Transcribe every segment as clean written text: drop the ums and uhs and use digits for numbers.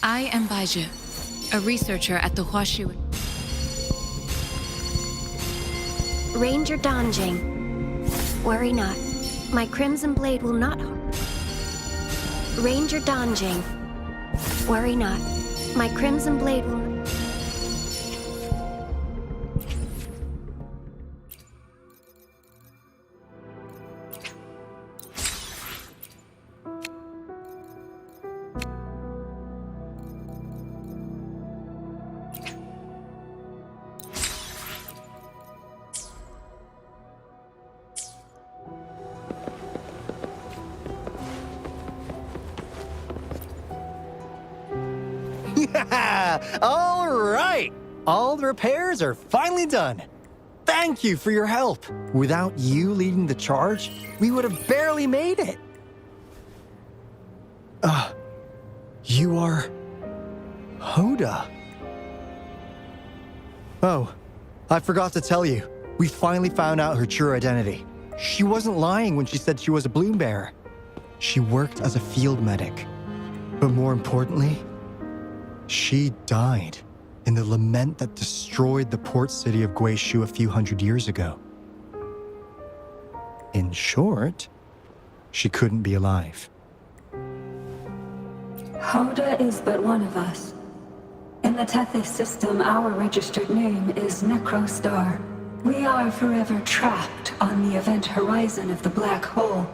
I am Baiju, a researcher at the Huashi. Ranger Danjing. Worry not. My crimson blade will not harm. Ranger Danjing. Worry not. My crimson blade will not. All right! All the repairs are finally done. Thank you for your help. Without you leading the charge, we would have barely made it. You are... Hoda. Oh, I forgot to tell you. We finally found out her true identity. She wasn't lying when she said she was a bloom bearer. She worked as a field medic. But more importantly, she died in the lament that destroyed the port city of Guishu a few hundred years ago. In short, she couldn't be alive. Hoda is but one of us. In the Tethys system, our registered name is Necrostar. We are forever trapped on the event horizon of the black hole,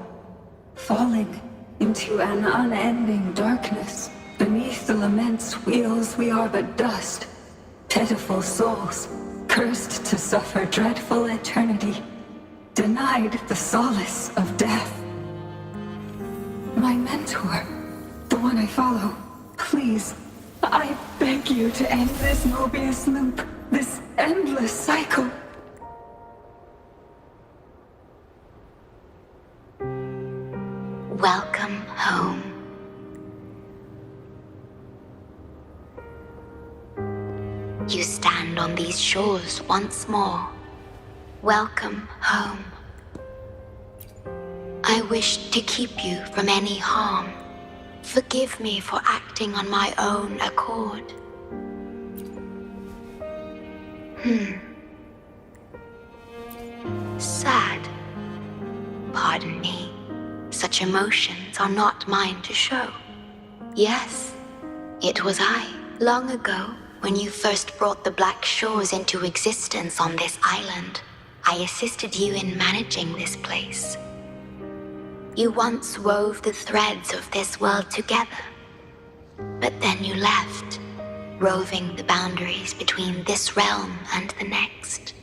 falling into an unending darkness. Beneath the lament's wheels, we are but dust, pitiful souls, cursed to suffer dreadful eternity, denied the solace of death. My mentor, the one I follow, please, I beg you to end this Mobius loop, this endless cycle. Welcome home. You stand on these shores once more. Welcome home. I wish to keep you from any harm. Forgive me for acting on my own accord. Sad. Pardon me. Such emotions are not mine to show. Yes, it was I, long ago, when you first brought the Black Shores into existence on this island. I assisted you in managing this place. You once wove the threads of this world together, but then you left, roving the boundaries between this realm and the next.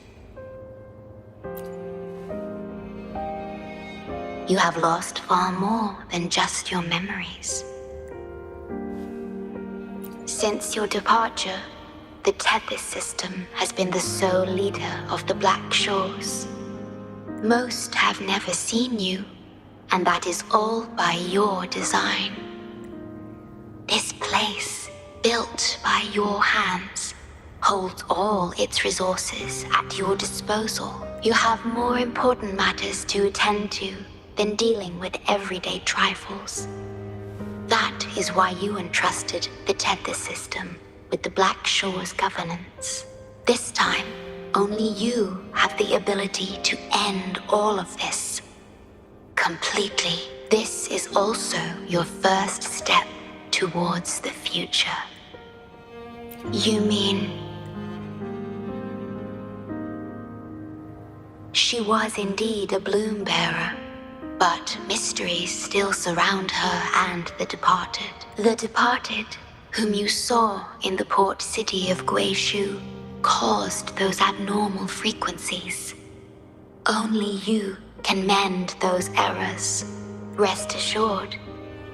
You have lost far more than just your memories. Since your departure, the Tethys system has been the sole leader of the Black Shores. Most have never seen you, and that is all by your design. This place, built by your hands, holds all its resources at your disposal. You have more important matters to attend to than dealing with everyday trifles. That is why you entrusted the Tethys system with the Black Shores governance. This time, only you have the ability to end all of this. Completely. This is also your first step towards the future. You mean... She was indeed a bloom bearer, but mysteries still surround her and the departed. The departed, whom you saw in the port city of Guizhou, caused those abnormal frequencies. Only you can mend those errors. Rest assured,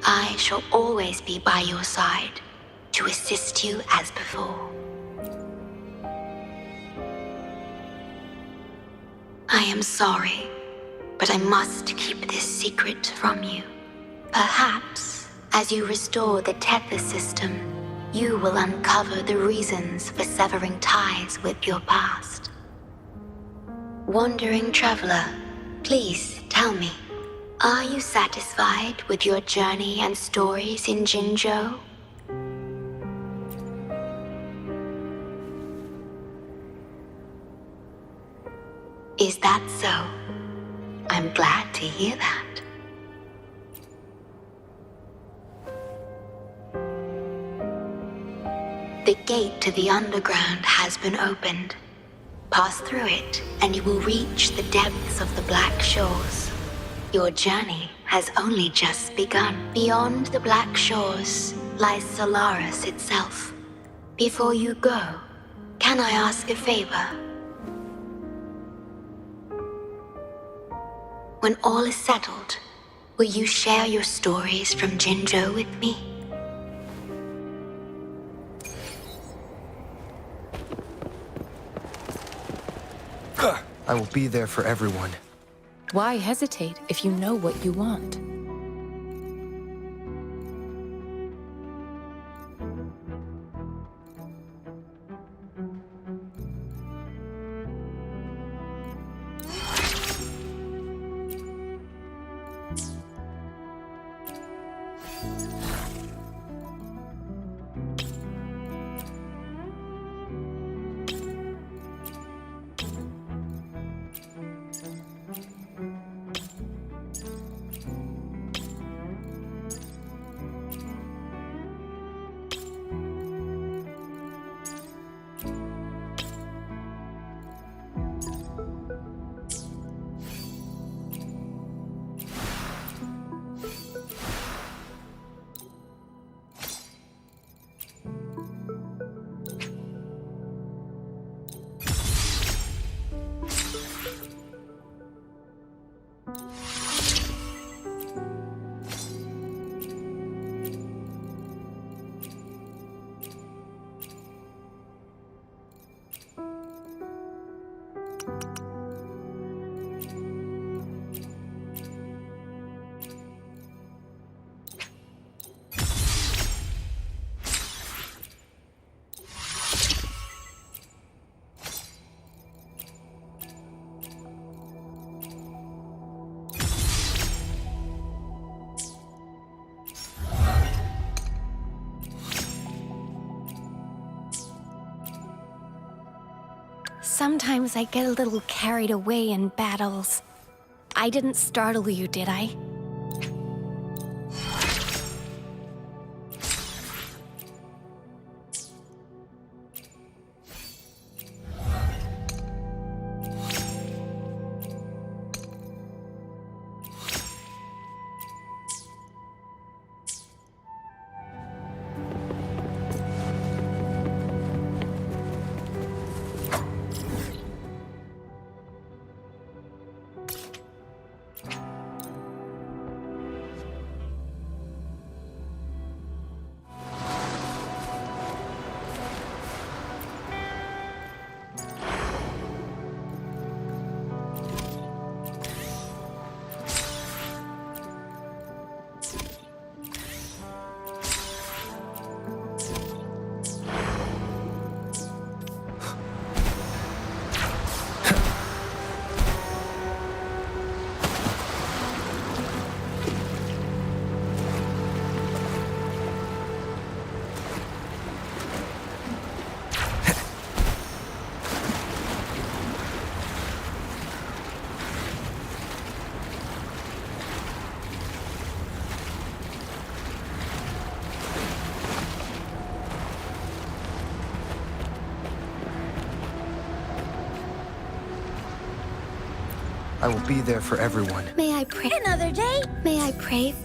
I shall always be by your side to assist you as before. I am sorry, but I must keep this secret from you. Perhaps, as you restore the tether system, you will uncover the reasons for severing ties with your past. Wandering traveler, please tell me, are you satisfied with your journey and stories in Jinzhou? Is that so? I'm glad to hear that. The gate to the underground has been opened. Pass through it, and you will reach the depths of the Black Shores. Your journey has only just begun. Beyond the Black Shores lies Solaris itself. Before you go, can I ask a favor? When all is settled, will you share your stories from Jinzhou with me? I will be there for everyone. Why hesitate if you know what you want? Sometimes I get a little carried away in battles. I didn't startle you, did I? I will be there for everyone. May I pray? Another day? May I pray?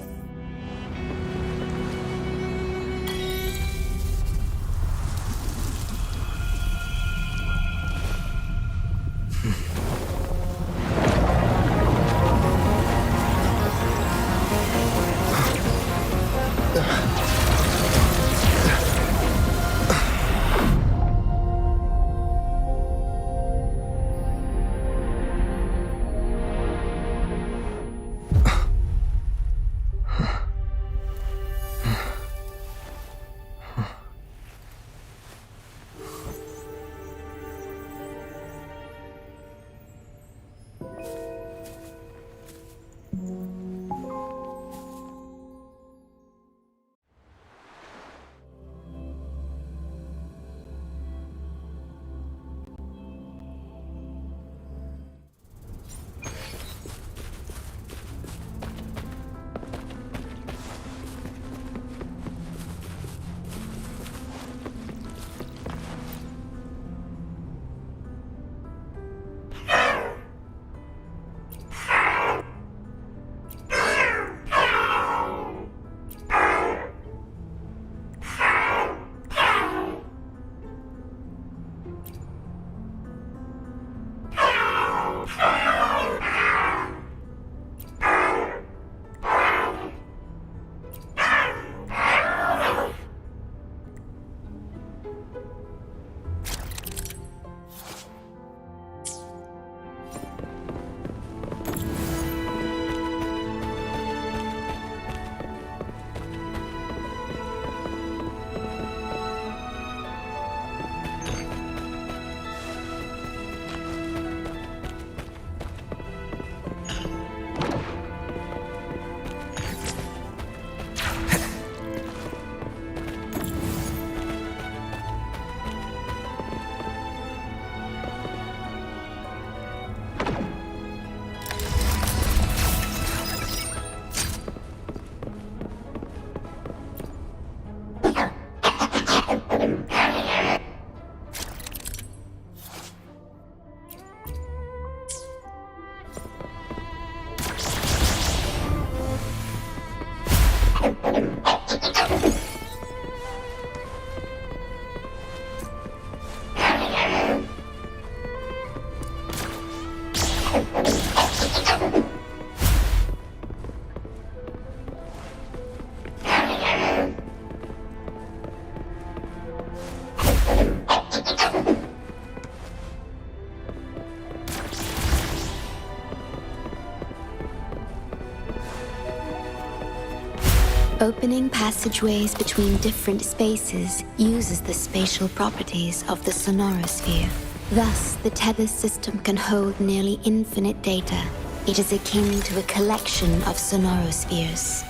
Opening passageways between different spaces uses the spatial properties of the sonorosphere. Thus, the tether system can hold nearly infinite data. It is akin to a collection of sonorospheres.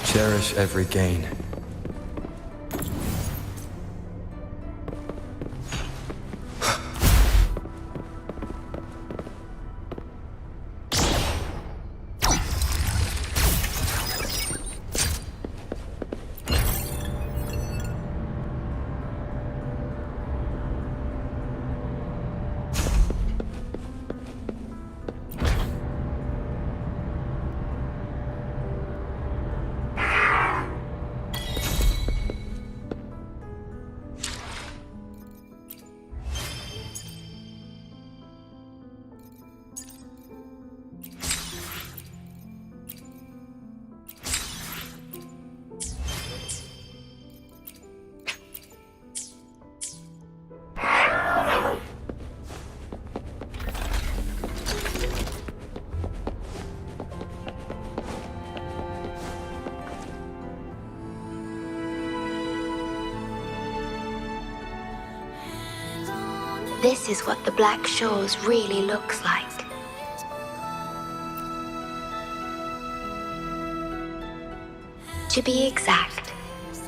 Cherish every gain. This is what the Black Shores really looks like. To be exact,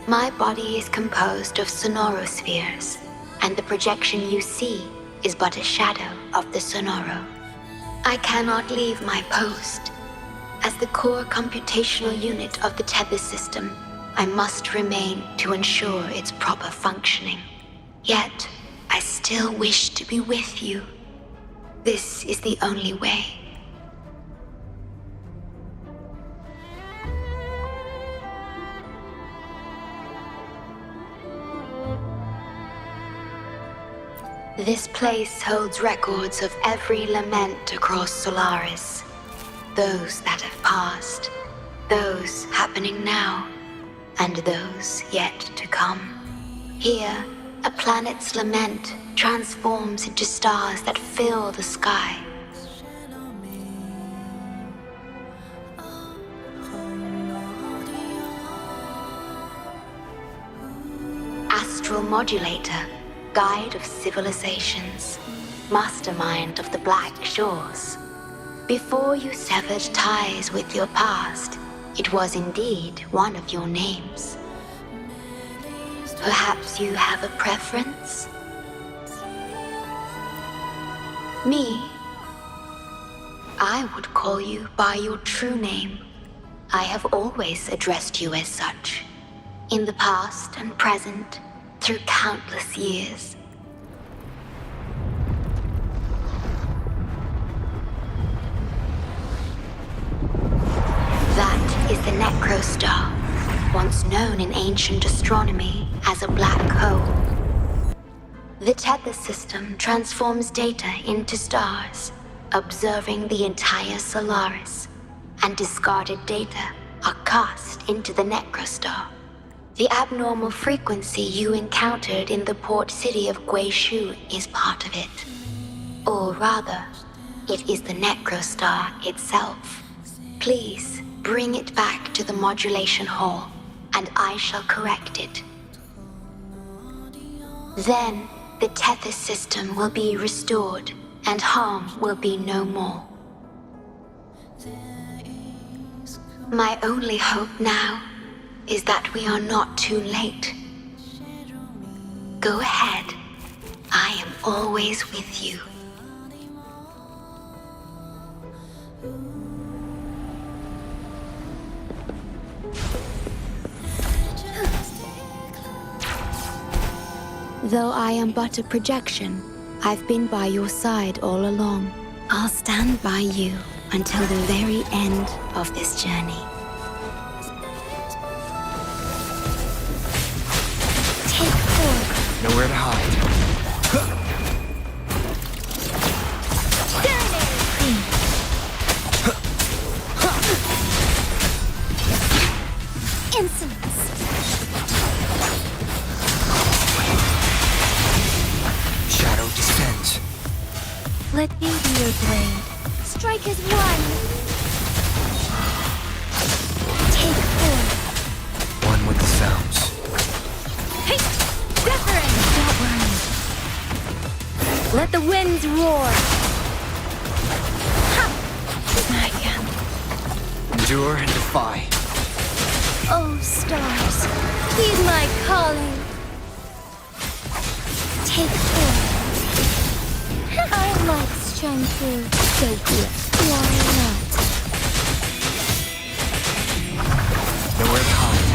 my body is composed of sonorospheres, and the projection you see is but a shadow of the sonoro. I cannot leave my post. As the core computational unit of the tether system, I must remain to ensure its proper functioning. Yet, I still wish to be with you. This is the only way. This place holds records of every lament across Solaris. Those that have passed, those happening now, and those yet to come. Here, a planet's lament transforms into stars that fill the sky. Astral Modulator, guide of civilizations, mastermind of the Black Shores. Before you severed ties with your past, it was indeed one of your names. Perhaps you have a preference? Me? I would call you by your true name. I have always addressed you as such, in the past and present, through countless years. That is the Necrostar, once known in ancient astronomy as a black hole. The tether system transforms data into stars, observing the entire Solaris, and discarded data are cast into the Necrostar. The abnormal frequency you encountered in the port city of Guishu is part of it. Or rather, it is the Necrostar itself. Please, bring it back to the modulation hall, and I shall correct it. Then, the tether system will be restored, and harm will be no more. My only hope now is that we are not too late. Go ahead. I am always with you. Though I am but a projection, I've been by your side all along. I'll stand by you until the very end of this journey. Nowhere to hide. Insolence. Shadow descends. Let me be your blade. Strike as one. Take four. One with the sounds. Let the winds roar! Ha! Endure and defy. Oh, stars, heed my calling. Take four. I like strength too. So good. Why not? Nowhere to hide.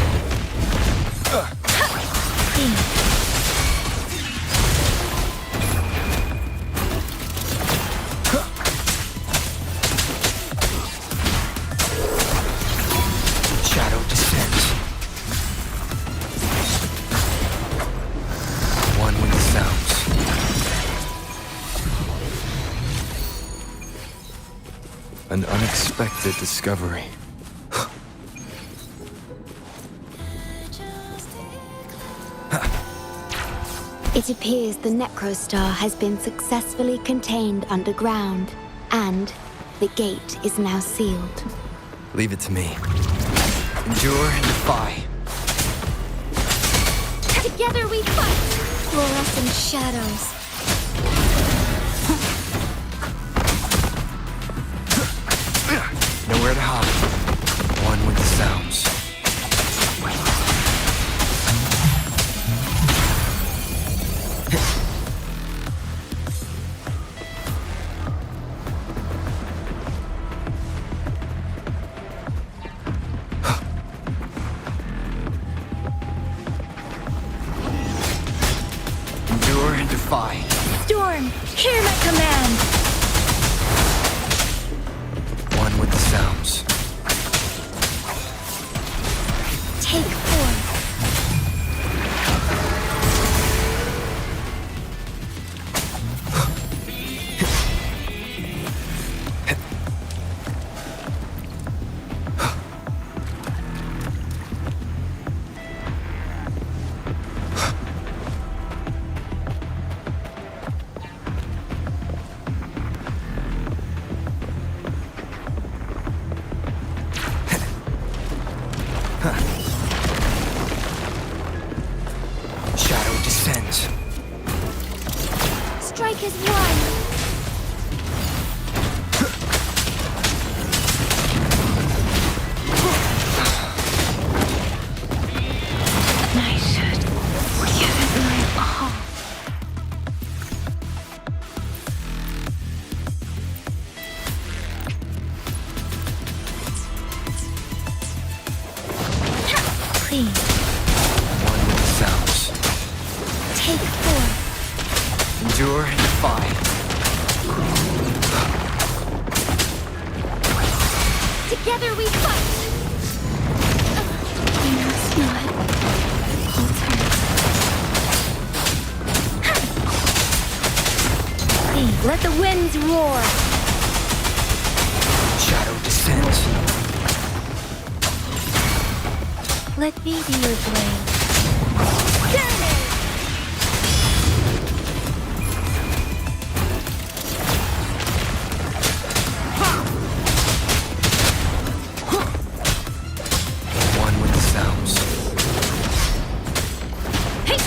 Shadow descends. One with the sounds. An unexpected discovery. It appears the Necrostar has been successfully contained underground, and the gate is now sealed. Leave it to me. Endure and defy. Together we fight! Fluorescent shadows. Nowhere to hide. One with the sounds. defy. Storm, hear my command! One with the sounds. Take form. Shadow descends. Strike is one. Nice. Give it my all. Clean. One with the sounds. Take form. Endure and defy. Together we fight! We must not falter. Please, let the winds roar! Shadow descends. Let me be your blade. Damn it! One with the sounds. Hey!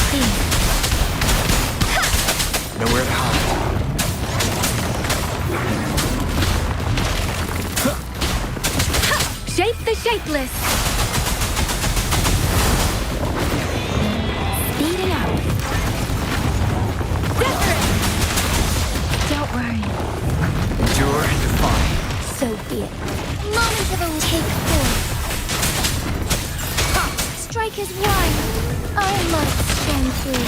Please. Nowhere to hide. Shape the shapeless! Speeding up. Wuthering! Don't worry. Endure and defy. So be it. Moment of a take form. Strike is one. I must stand through.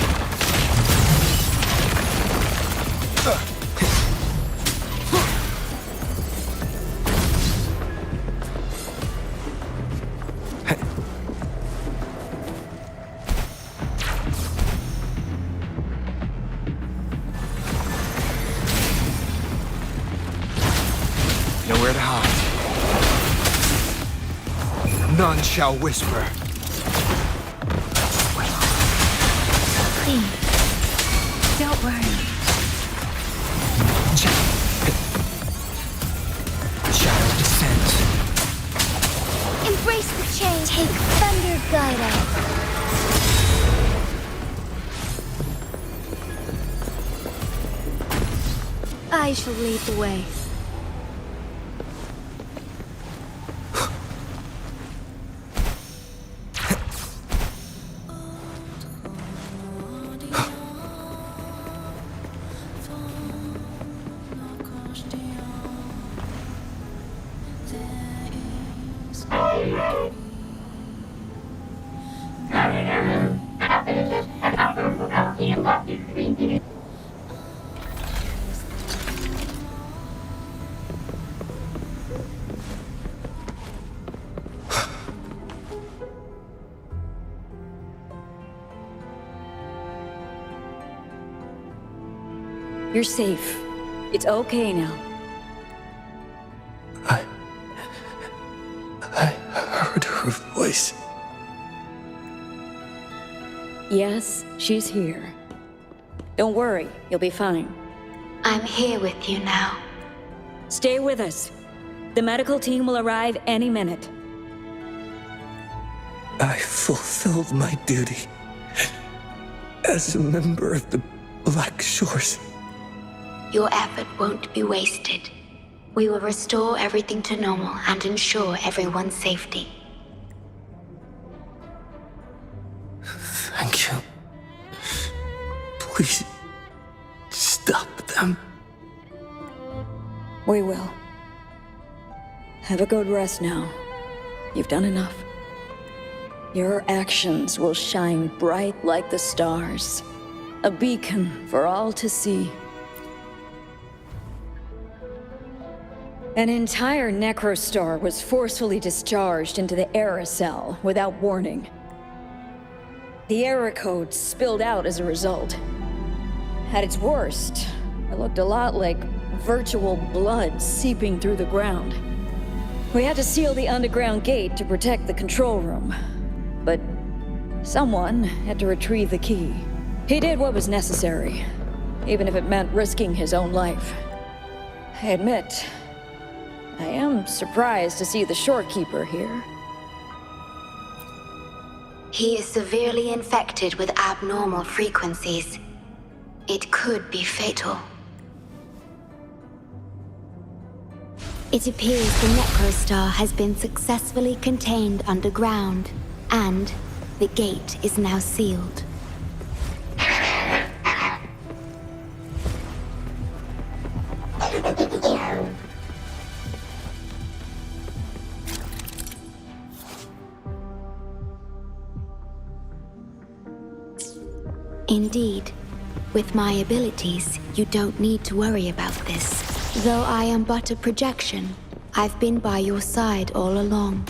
Nowhere to hide. None shall whisper. Please. Don't worry. Shadow descends. Embrace the change. Take thunder guide us. I shall lead the way. You're safe. It's okay now. I heard her voice. Yes, she's here. Don't worry, you'll be fine. I'm here with you now. Stay with us. The medical team will arrive any minute. I fulfilled my duty as a member of the Black Shores. Your effort won't be wasted. We will restore everything to normal and ensure everyone's safety. Thank you. Please, stop them. We will. Have a good rest now. You've done enough. Your actions will shine bright like the stars. A beacon for all to see. An entire necrostar was forcefully discharged into the Era Cell without warning. The Era code spilled out as a result. At its worst, it looked a lot like virtual blood seeping through the ground. We had to seal the underground gate to protect the control room. But someone had to retrieve the key. He did what was necessary, even if it meant risking his own life. I admit, I am surprised to see the shorekeeper here. He is severely infected with abnormal frequencies. It could be fatal. It appears the Necrostar has been successfully contained underground, and the gate is now sealed. Indeed, with my abilities, you don't need to worry about this. Though I am but a projection, I've been by your side all along.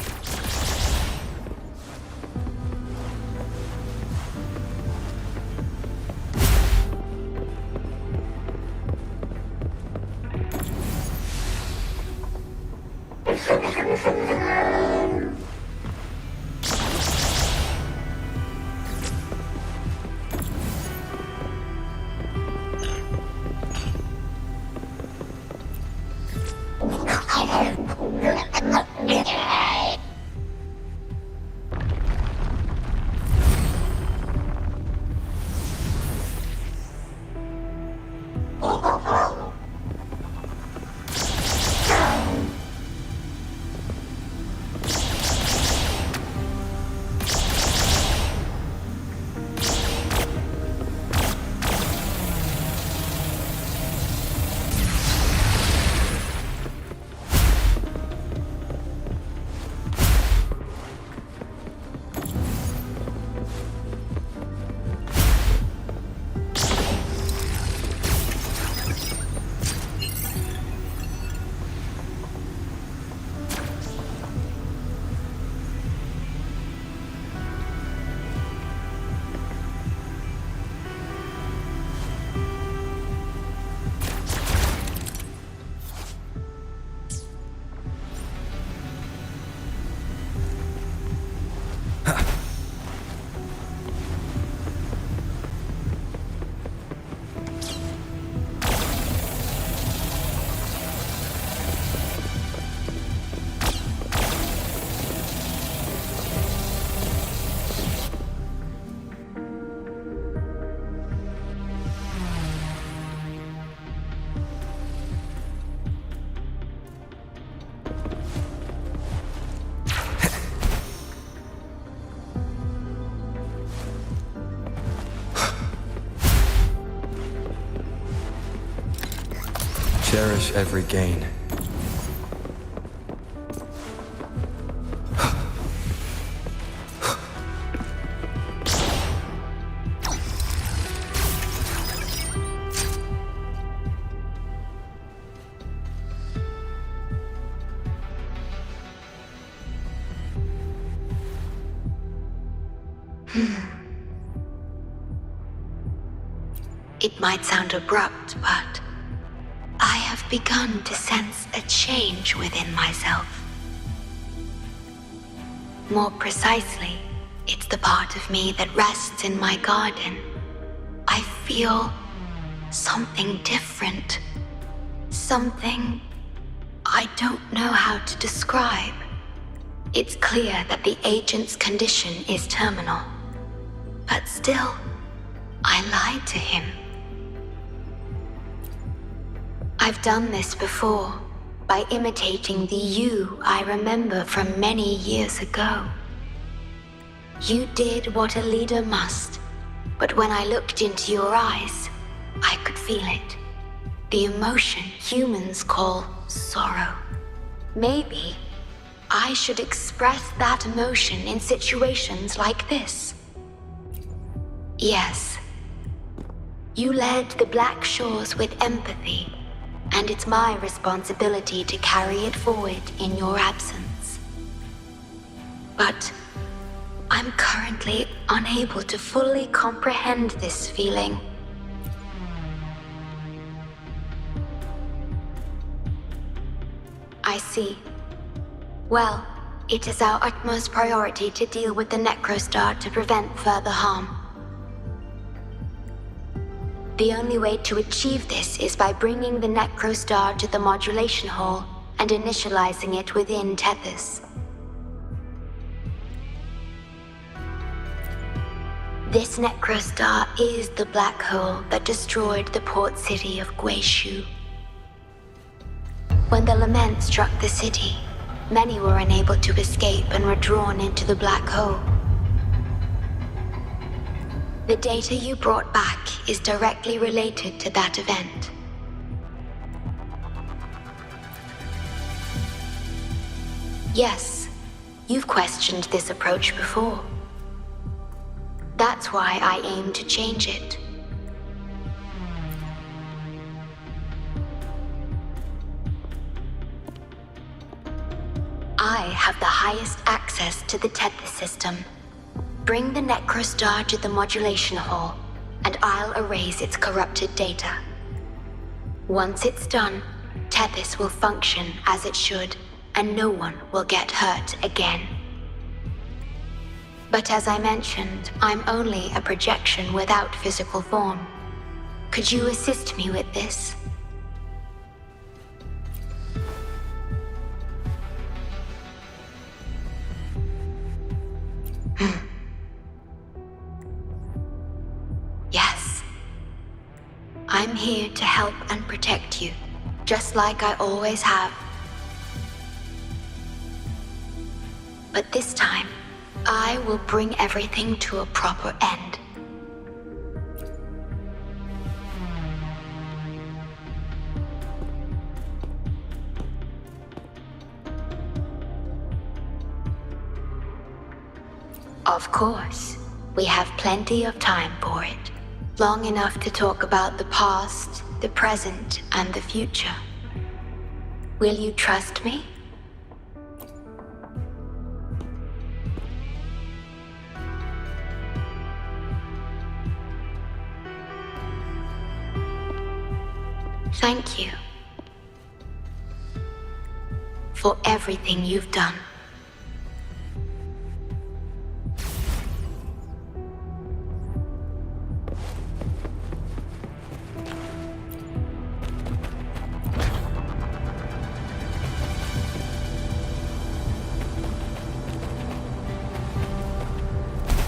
Cherish every gain. It might sound abrupt, but I have begun to sense a change within myself. More precisely, it's the part of me that rests in my garden. I feel something different. Something I don't know how to describe. It's clear that the agent's condition is terminal. But still, I lied to him. I've done this before, by imitating the you I remember from many years ago. You did what a leader must, but when I looked into your eyes, I could feel it. The emotion humans call sorrow. Maybe I should express that emotion in situations like this. Yes, You led the Black Shores with empathy, and it's my responsibility to carry it forward in your absence. But I'm currently unable to fully comprehend this feeling. I see. Well, it is our utmost priority to deal with the Necrostar to prevent further harm. The only way to achieve this is by bringing the Necrostar to the modulation hall and initializing it within Tethys. This Necrostar is the black hole that destroyed the port city of Guishu. When the lament struck the city, many were unable to escape and were drawn into the black hole. The data you brought back is directly related to that event. Yes, you've questioned this approach before. That's why I aim to change it. I have the highest access to the Tethys system. Bring the Necrostar to the modulation hall, and I'll erase its corrupted data. Once it's done, Tethys will function as it should, and no one will get hurt again. But as I mentioned, I'm only a projection without physical form. Could you assist me with this? Yes. I'm here to help and protect you, just like I always have. But this time, I will bring everything to a proper end. Of course, we have plenty of time for it. Long enough to talk about the past, the present, and the future. Will you trust me? Thank you for everything you've done.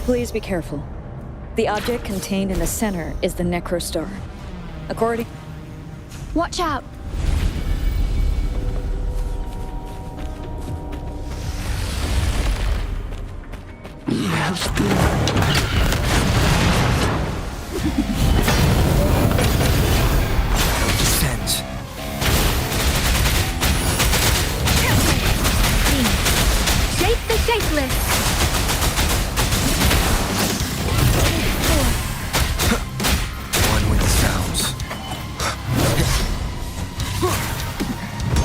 Please be careful. The object contained in the center is the Necrostar. According... Watch out! Descend. Shape the shapeless! One with the sounds.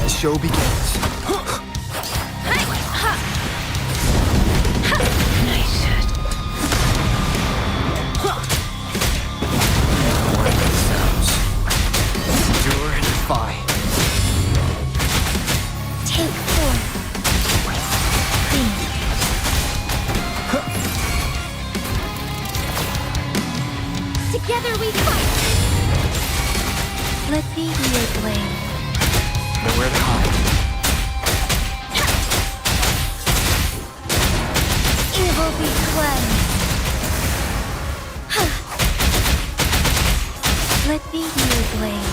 The show begins. One with the sounds. Endure and defy. Take form. Together we fight! Let me be your blade. Nowhere to hide. Evil be cleansed. Let me be your blade.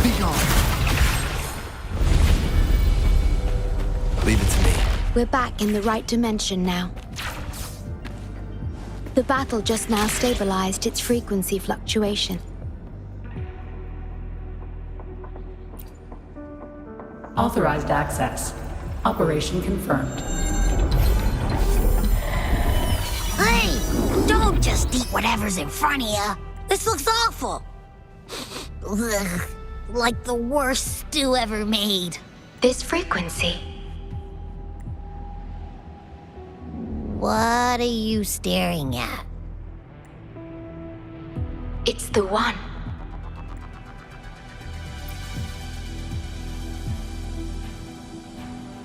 Be gone. Leave it to me. We're back in the right dimension now. The battle just now stabilized its frequency fluctuation. Authorized access. Operation confirmed. Hey, don't just eat whatever's in front of you. This looks awful. Ugh, like the worst stew ever made. This frequency. What are you staring at? It's the one.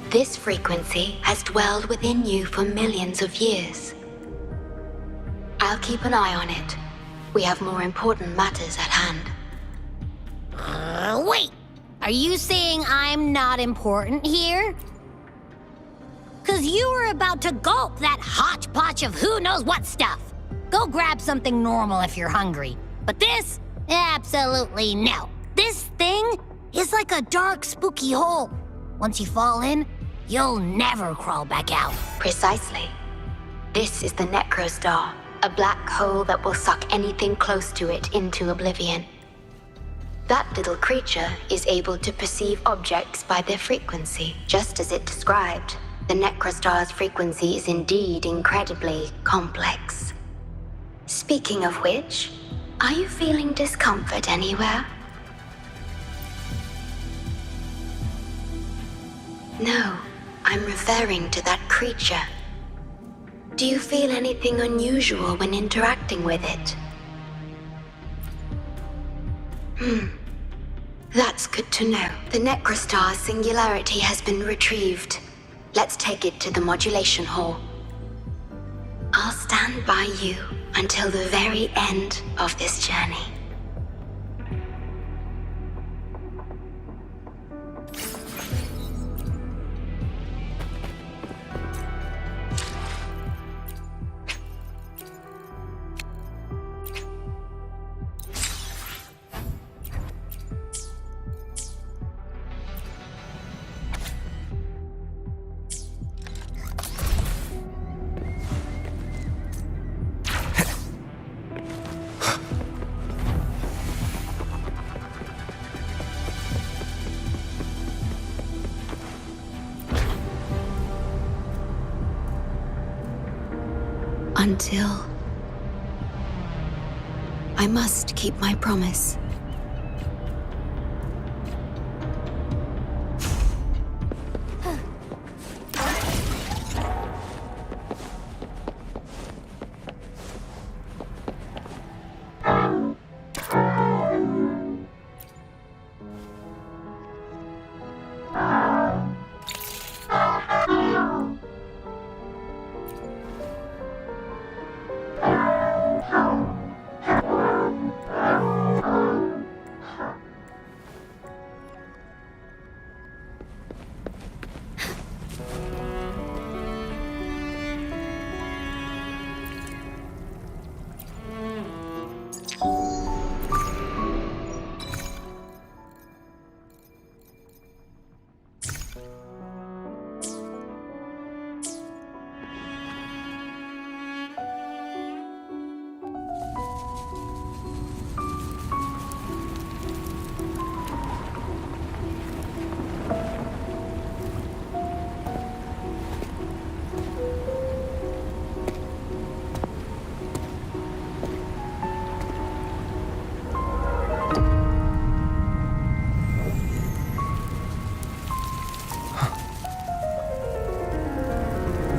This frequency has dwelled within you for millions of years. I'll keep an eye on it. We have more important matters at hand. Wait! Are you saying I'm not important here? 'Cause you were about to gulp that hodgepodge of who knows what stuff. Go grab something normal if you're hungry. But this? Absolutely no. This thing is like a dark, spooky hole. Once you fall in, you'll never crawl back out. Precisely. This is the Necrostar, a black hole that will suck anything close to it into oblivion. That little creature is able to perceive objects by their frequency, just as it described. The Necrostar's frequency is indeed incredibly complex. Speaking of which, are you feeling discomfort anywhere? No, I'm referring to that creature. Do you feel anything unusual when interacting with it? That's good to know. The Necrostar's singularity has been retrieved. Let's take it to the modulation hall. I'll stand by you until the very end of this journey. Until I must keep my promise.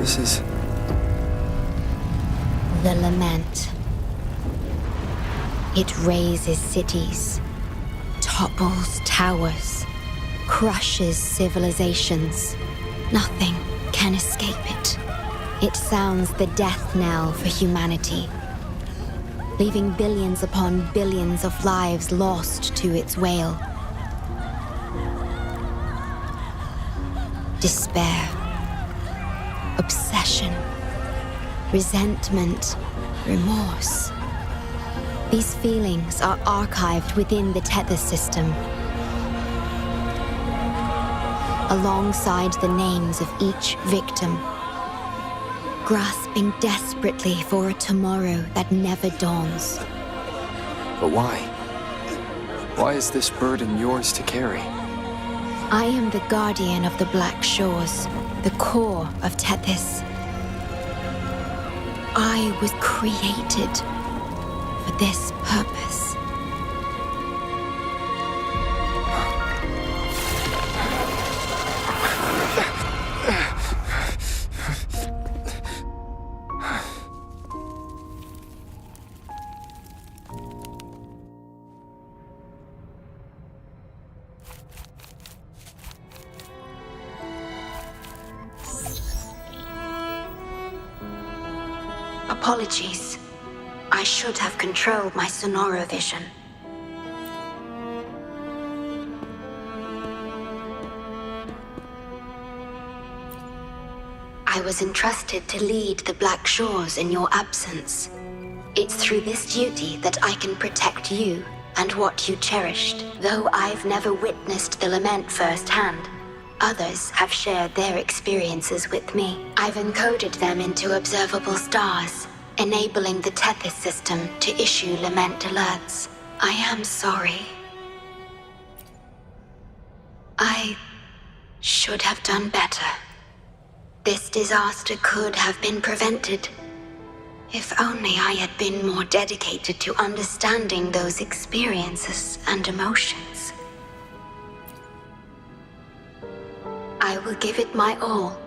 This is... The lament. It razes cities, topples towers, crushes civilizations. Nothing can escape it. It sounds the death knell for humanity, leaving billions upon billions of lives lost to its wail. Despair, obsession, resentment, remorse. These feelings are archived within the tether system, alongside the names of each victim, grasping desperately for a tomorrow that never dawns. But why? Why is this burden yours to carry? I am the guardian of the Black Shores, the core of Tethys. I was created for this purpose. Apologies. I should have controlled my Sonoro vision. I was entrusted to lead the Black Shores in your absence. It's through this duty that I can protect you and what you cherished. Though I've never witnessed the lament firsthand, others have shared their experiences with me. I've encoded them into observable stars, enabling the Tethys system to issue lament alerts. I am sorry. I should have done better. This disaster could have been prevented. If only I had been more dedicated to understanding those experiences and emotions. I will give it my all,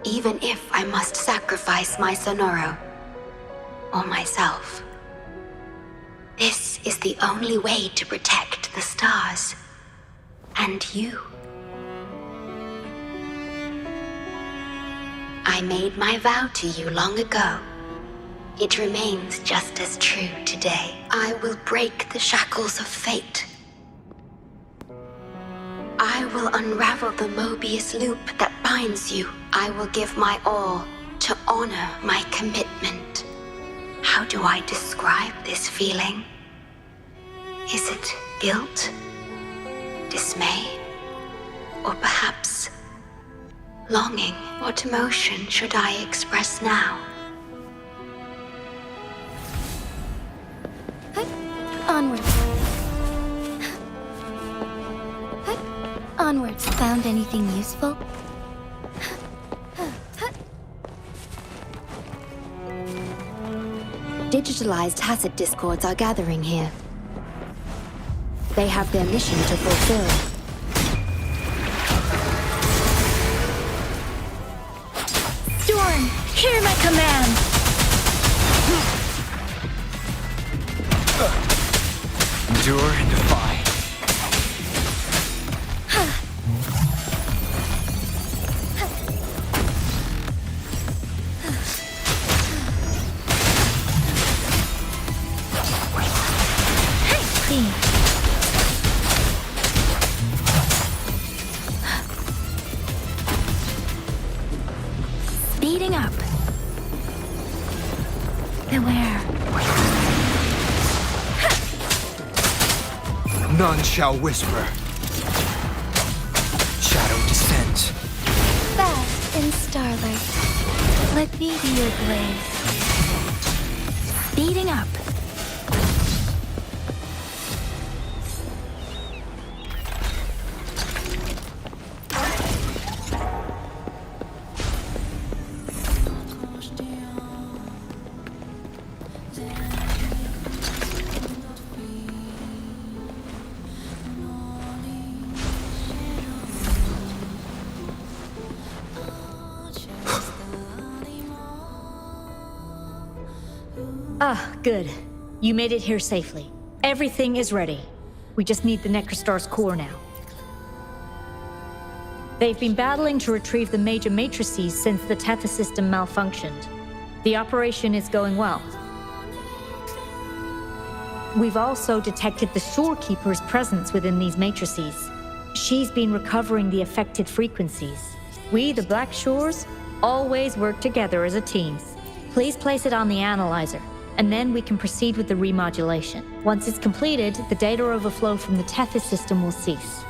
even if I must sacrifice my Sonoro. Or myself. This is the only way to protect the stars. And you. I made my vow to you long ago. It remains just as true today. I will break the shackles of fate. I will unravel the Mobius loop that binds you. I will give my all to honor my commitment. How do I describe this feeling? Is it guilt? Dismay? Or perhaps longing? What emotion should I express now? Onwards. Onwards. Found anything useful? Digitalized Hasid discords are gathering here. They have their mission to fulfill. Storm, hear my command! Endure and defy. Speeding up. Beware. None shall whisper. Shadow descends. Fast in starlight. Let me be your blade. Speeding up. Ah, good. You made it here safely. Everything is ready. We just need the Necrostar's core now. They've been battling to retrieve the major matrices since the Tethys system malfunctioned. The operation is going well. We've also detected the Shorekeeper's presence within these matrices. She's been recovering the affected frequencies. We, the Black Shores, always work together as a team. Please place it on the analyzer, and then we can proceed with the remodulation. Once it's completed, the data overflow from the Tethys system will cease.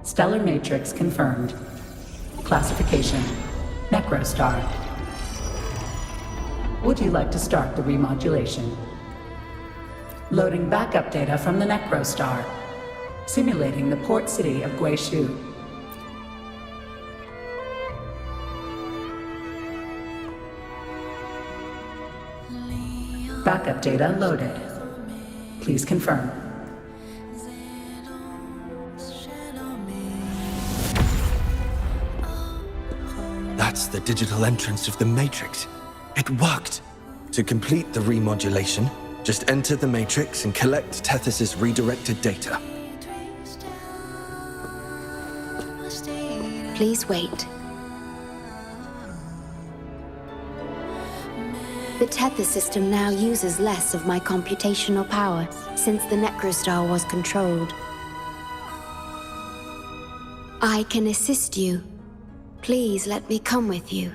Stellar matrix confirmed. Classification: Necrostar. Would you like to start the remodulation? Loading backup data from the Necrostar. Simulating the port city of Guishu. Backup data loaded. Please confirm. That's the digital entrance of the Matrix. It worked. To complete the remodulation, just enter the Matrix and collect Tethys' redirected data. Please wait. The Tethys system now uses less of my computational power since the Necrostar was controlled. I can assist you. Please let me come with you.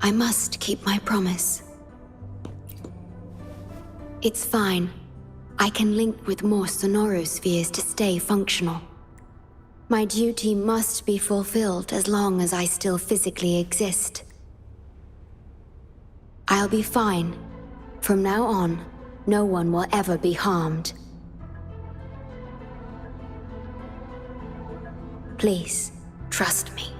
I must keep my promise. It's fine. I can link with more sonorospheres to stay functional. My duty must be fulfilled as long as I still physically exist. I'll be fine. From now on, no one will ever be harmed. Please, trust me.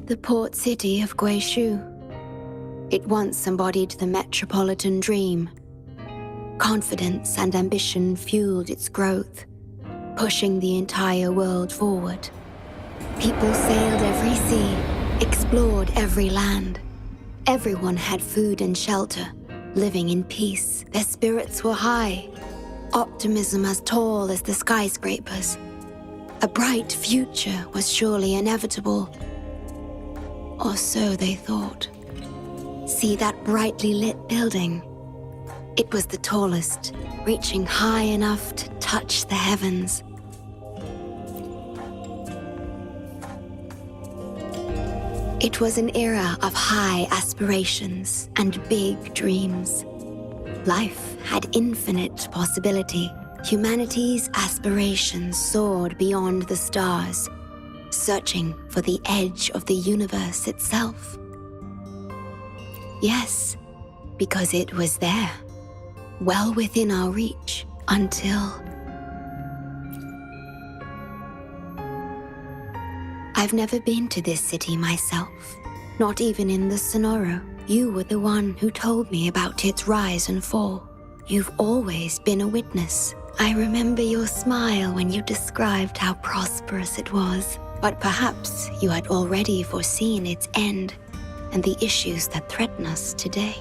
The port city of Guishu. It once embodied the metropolitan dream. Confidence and ambition fueled its growth, pushing the entire world forward. People sailed every sea, explored every land. Everyone had food and shelter, living in peace. Their spirits were high, optimism as tall as the skyscrapers. A bright future was surely inevitable. Or so they thought. See that brightly lit building? It was the tallest, reaching high enough to touch the heavens. It was an era of high aspirations and big dreams. Life had infinite possibility. Humanity's aspirations soared beyond the stars, searching for the edge of the universe itself. Yes, because it was there, well within our reach, until... I've never been to this city myself, not even in the Sonoro. You were the one who told me about its rise and fall. You've always been a witness. I remember your smile when you described how prosperous it was. But perhaps you had already foreseen its end and the issues that threaten us today.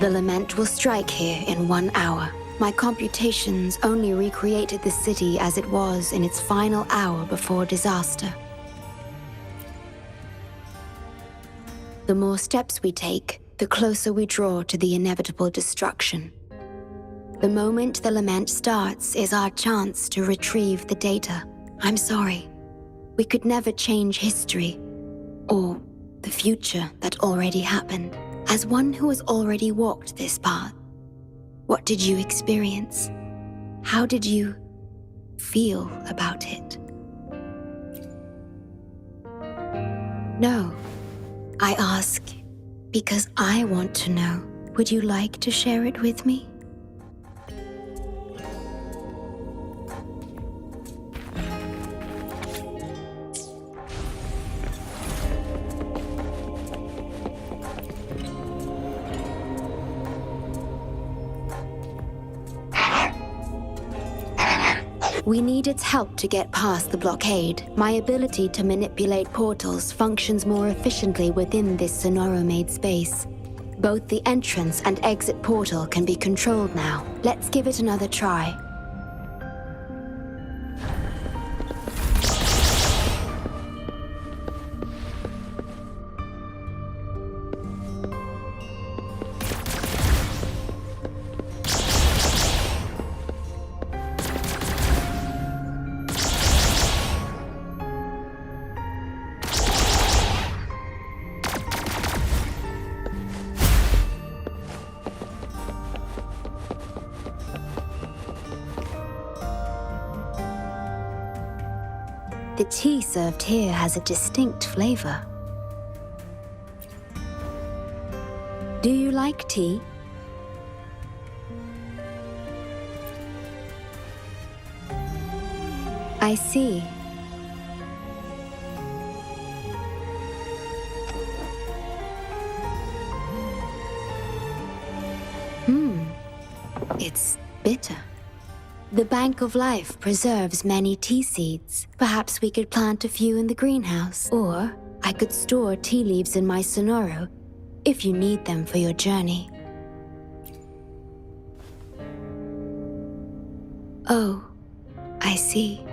The lament will strike here in 1 hour. My computations only recreated the city as it was in its final hour before disaster. The more steps we take, the closer we draw to the inevitable destruction. The moment the lament starts is our chance to retrieve the data. I'm sorry. We could never change history, or the future that already happened. As one who has already walked this path, what did you experience? How did you feel about it? No, I ask because I want to know. Would you like to share it with me? We need its help to get past the blockade. My ability to manipulate portals functions more efficiently within this Sonoro-made space. Both the entrance and exit portal can be controlled now. Let's give it another try. The tea served here has a distinct flavor. Do you like tea? I see. It's bitter. The Bank of Life preserves many tea seeds. Perhaps we could plant a few in the greenhouse. Or I could store tea leaves in my sonoro if you need them for your journey. Oh, I see.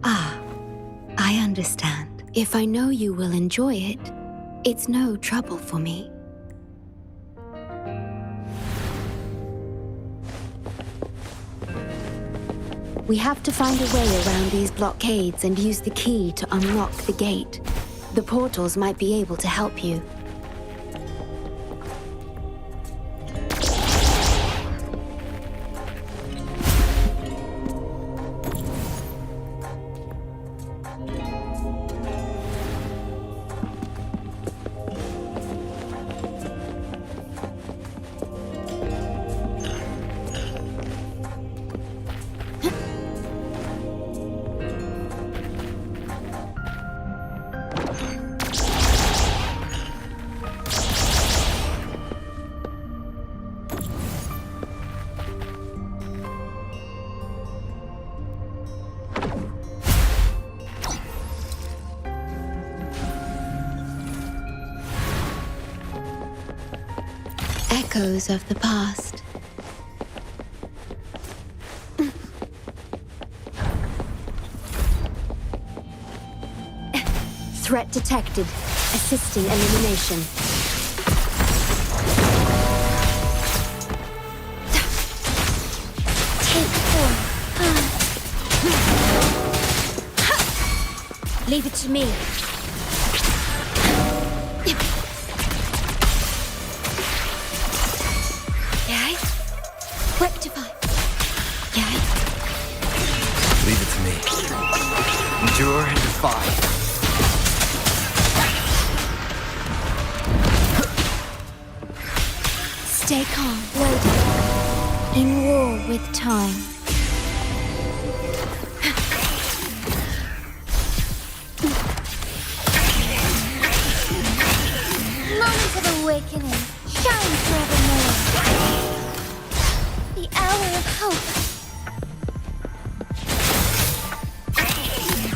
Ah, I understand. If I know you will enjoy it, it's no trouble for me. We have to find a way around these blockades and use the key to unlock the gate. The portals might be able to help you. Echoes of the past. Threat detected. Assisting elimination. Take 4. Leave it to me. Rectify. Yeah. Leave it to me. Endure and defy. Stay calm, waiting. In war with time. Moment of awakening. Shine forevermore. The hour of hope.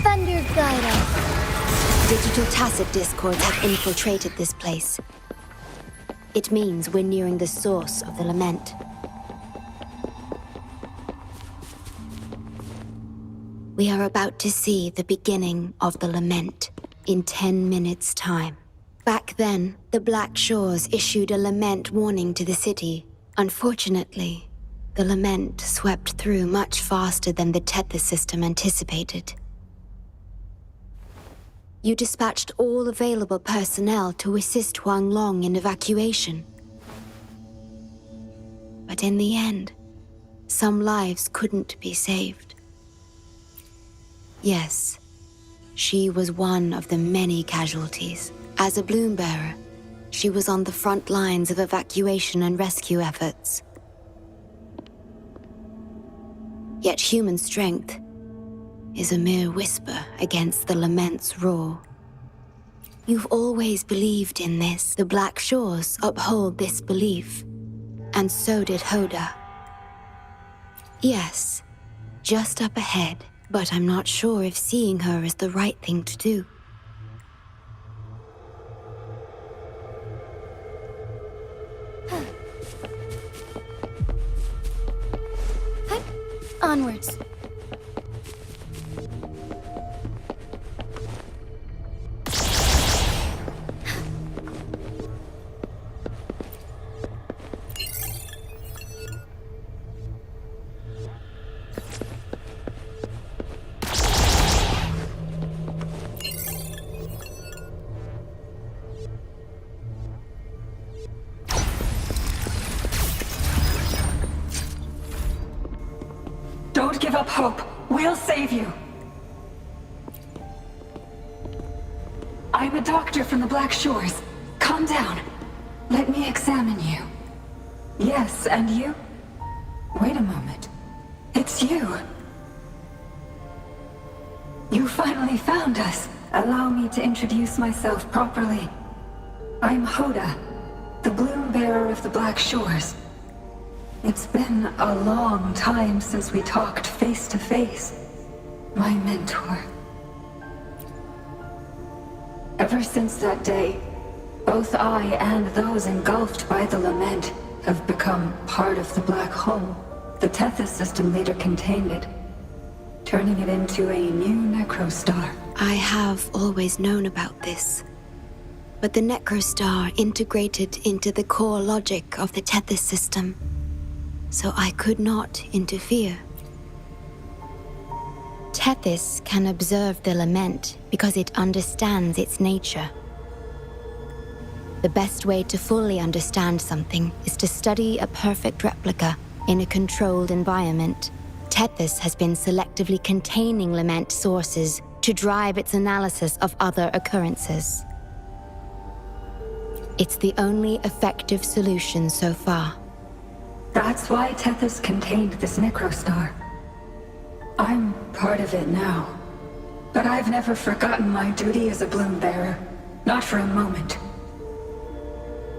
Thunder guide us. Digital tacit discords have infiltrated this place. It means we're nearing the source of the lament. We are about to see the beginning of the lament in 10 minutes' time. Back then, the Black Shores issued a lament warning to the city. Unfortunately, the lament swept through much faster than the Tethys system anticipated. You dispatched all available personnel to assist Huang Long in evacuation. But in the end, some lives couldn't be saved. Yes, she was one of the many casualties. As a bloom bearer, she was on the front lines of evacuation and rescue efforts. Yet human strength is a mere whisper against the lament's roar. You've always believed in this. The Black Shores uphold this belief. And so did Hoda. Yes, just up ahead, but I'm not sure if seeing her is the right thing to do. Onwards. Don't give up hope. We'll save you. I'm a doctor from the Black Shores. Calm down. Let me examine you. Yes, and you? Wait a moment. It's you. You finally found us. Allow me to introduce myself properly. I'm Hoda, the Bloom Bearer of the Black Shores. It's been a long time since we talked face to face, my mentor. Ever since that day, both I and those engulfed by the lament have become part of the black hole. The Tethys system later contained it, turning it into a new necrostar. I have always known about this, but the necrostar integrated into the core logic of the Tethys system, so I could not interfere. Tethys can observe the lament because it understands its nature. The best way to fully understand something is to study a perfect replica in a controlled environment. Tethys has been selectively containing lament sources to drive its analysis of other occurrences. It's the only effective solution so far. That's why Tethys contained this necrostar. I'm part of it now. But I've never forgotten my duty as a Bloom Bearer. Not for a moment.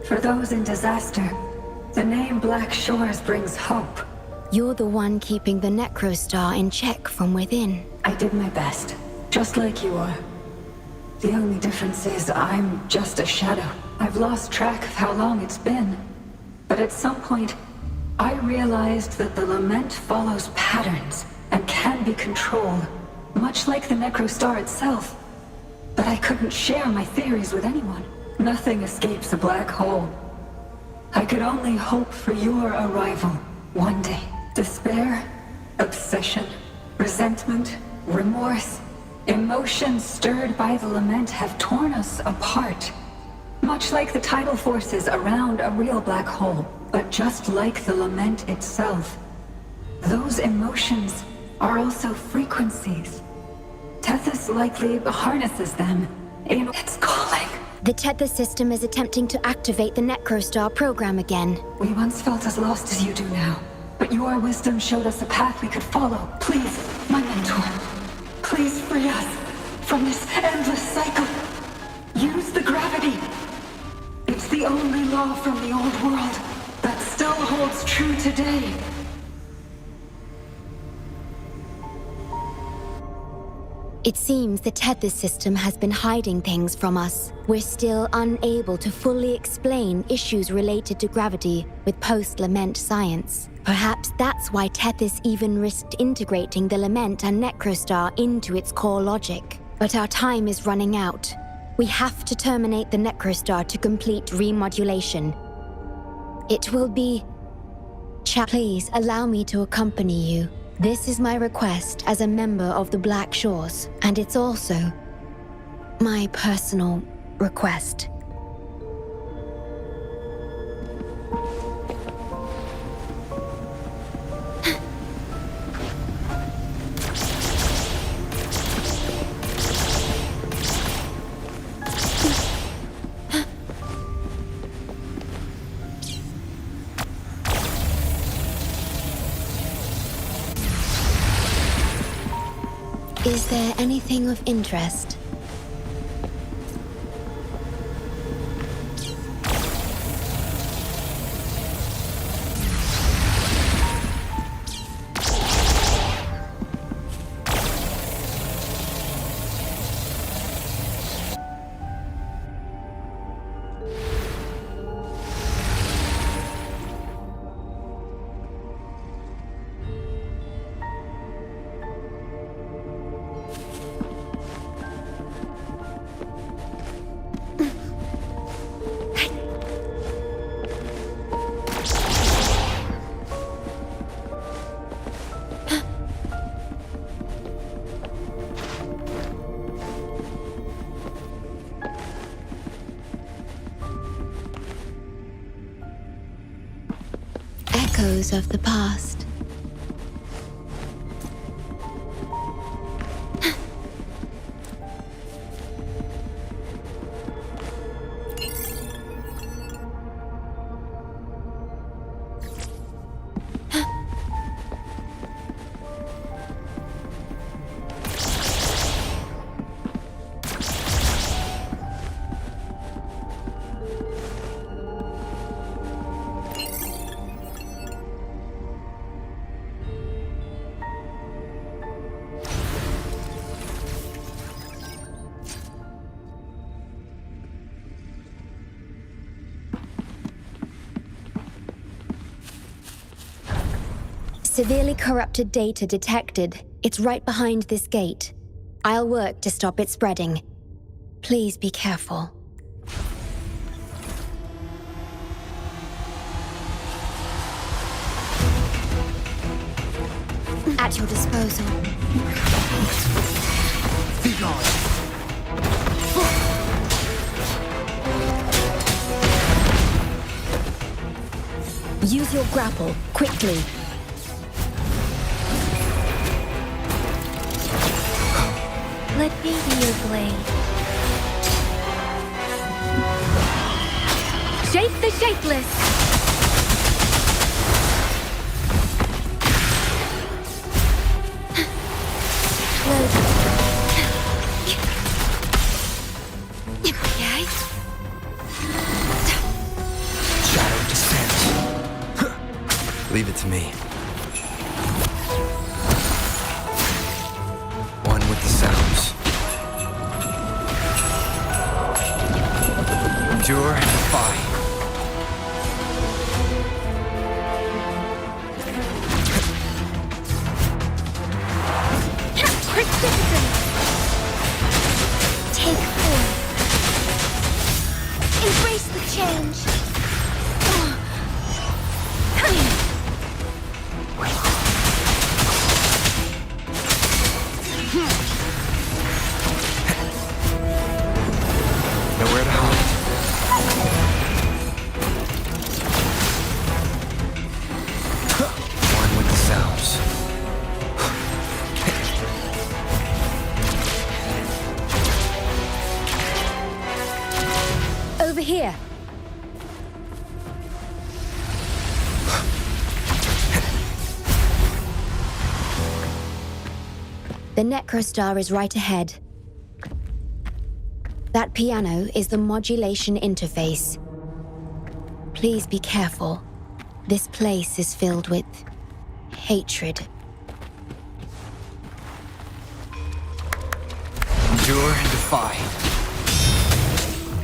For those in disaster, the name Black Shores brings hope. You're the one keeping the necrostar in check from within. I did my best, just like you are. The only difference is I'm just a shadow. I've lost track of how long it's been. But at some point, I realized that the lament follows patterns and can be controlled, much like the necrostar itself. But I couldn't share my theories with anyone. Nothing escapes a black hole. I could only hope for your arrival one day. Despair, obsession, resentment, remorse, emotions stirred by the lament have torn us apart. Much like the tidal forces around a real black hole, but just like the lament itself. Those emotions are also frequencies. Tethys likely harnesses them in its calling. The Tethys system is attempting to activate the necrostar program again. We once felt as lost as you do now, but your wisdom showed us a path we could follow. Please, my mentor, please free us from this endless cycle. Use the gravity. It's the only law from the old world that still holds true today. It seems the Tethys system has been hiding things from us. We're still unable to fully explain issues related to gravity with post-lament science. Perhaps that's why Tethys even risked integrating the lament and necrostar into its core logic. But our time is running out. We have to terminate the necrostar to complete remodulation. It will be... Please allow me to accompany you. This is my request as a member of the Black Shores, and it's also my personal request. Is there anything of interest? Echoes of the past. Severely corrupted data detected. It's right behind this gate. I'll work to stop it spreading. Please be careful. At your disposal. Be gone. Use your grapple, quickly. Let me be your blade. Shake the shakeless! Okay. Shadow descent. Leave it to me. One with the sounds. Endure and defy. Take form. Embrace the change. Nowhere to hide. One with the sounds. Over here. The Necrostar is right ahead. That piano is the modulation interface. Please be careful. This place is filled with hatred. Endure and defy.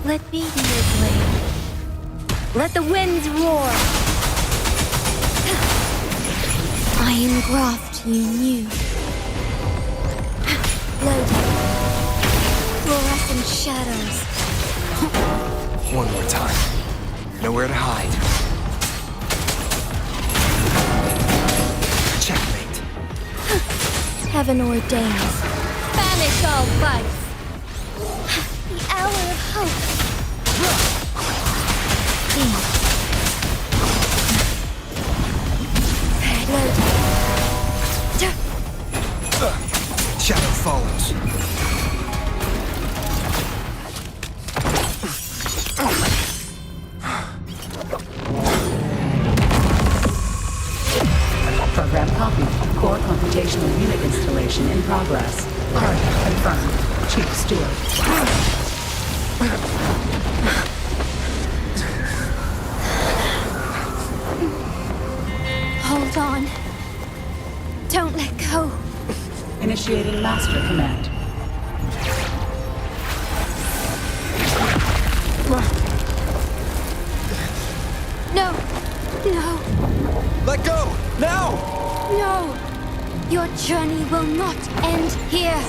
Let me be your blade. Let the winds roar. I engraft you new. Loading. Fluorescent shadows. One more time. Nowhere to hide. Checkmate. Heaven ordains. Banish all vice. The hour of hope. Shadow follows. Program copied. Core computational unit installation in progress. Target confirmed. Chief Steward. Hold on. Don't let go. Initiating master command. No. No. Let go! Now! No. Your journey will not end here.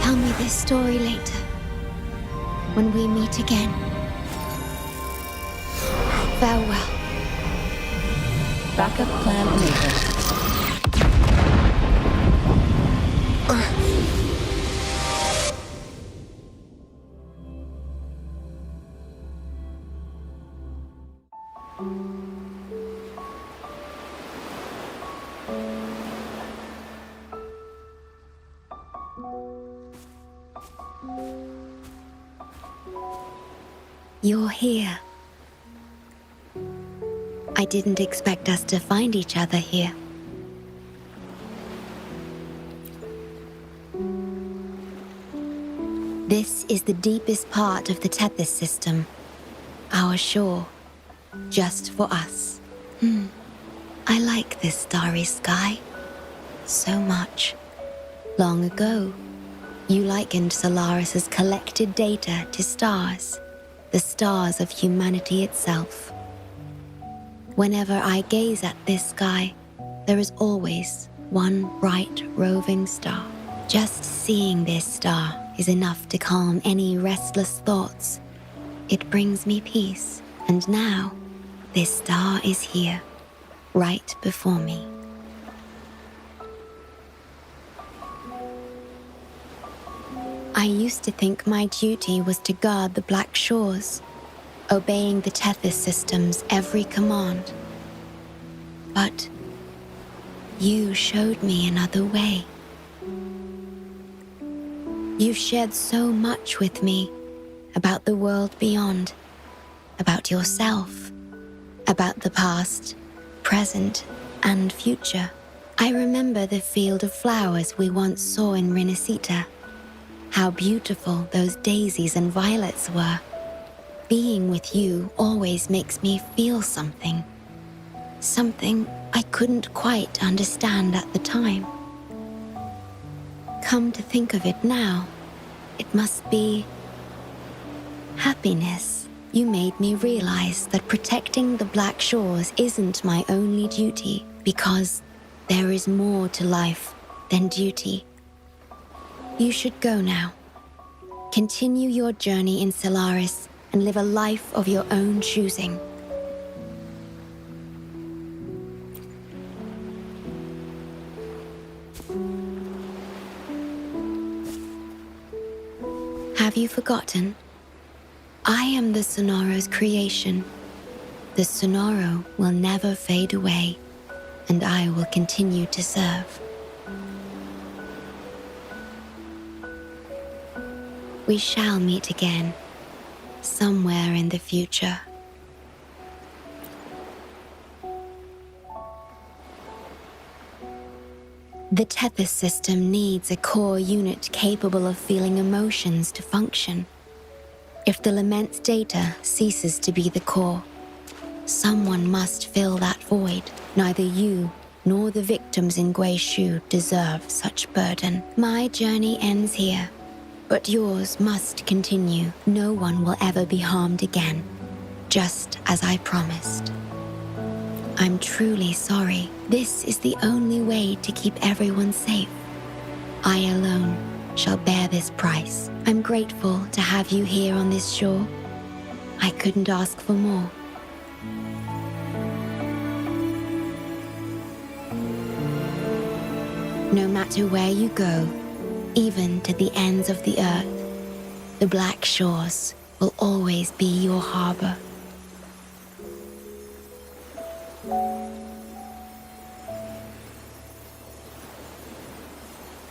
Tell me this story later, when we meet again. Farewell. Backup plan enabled. You're here. I didn't expect us to find each other here. This is the deepest part of the Tethys system. Our shore. Just for us. I like this starry sky. So much. Long ago, you likened Solaris's collected data to stars. The stars of humanity itself. Whenever I gaze at this sky, there is always one bright roving star. Just seeing this star is enough to calm any restless thoughts. It brings me peace, and now, this star is here, right before me. I used to think my duty was to guard the Black Shores, obeying the Tethys system's every command. But you showed me another way. You've shared so much with me about the world beyond, about yourself, about the past, present, and future. I remember the field of flowers we once saw in Renacita. How beautiful those daisies and violets were. Being with you always makes me feel something. Something I couldn't quite understand at the time. Come to think of it now, it must be happiness. You made me realize that protecting the Black Shores isn't my only duty, because there is more to life than duty. You should go now. Continue your journey in Solaris and live a life of your own choosing. Have you forgotten? I am the Sonoro's creation. The Sonoro will never fade away, and I will continue to serve. We shall meet again, somewhere in the future. The Tethys system needs a core unit capable of feeling emotions to function. If the Lament's data ceases to be the core, someone must fill that void. Neither you nor the victims in Guishu deserve such burden. My journey ends here. But yours must continue. No one will ever be harmed again, just as I promised. I'm truly sorry. This is the only way to keep everyone safe. I alone shall bear this price. I'm grateful to have you here on this shore. I couldn't ask for more. No matter where you go, even to the ends of the earth, the Black Shores will always be your harbor.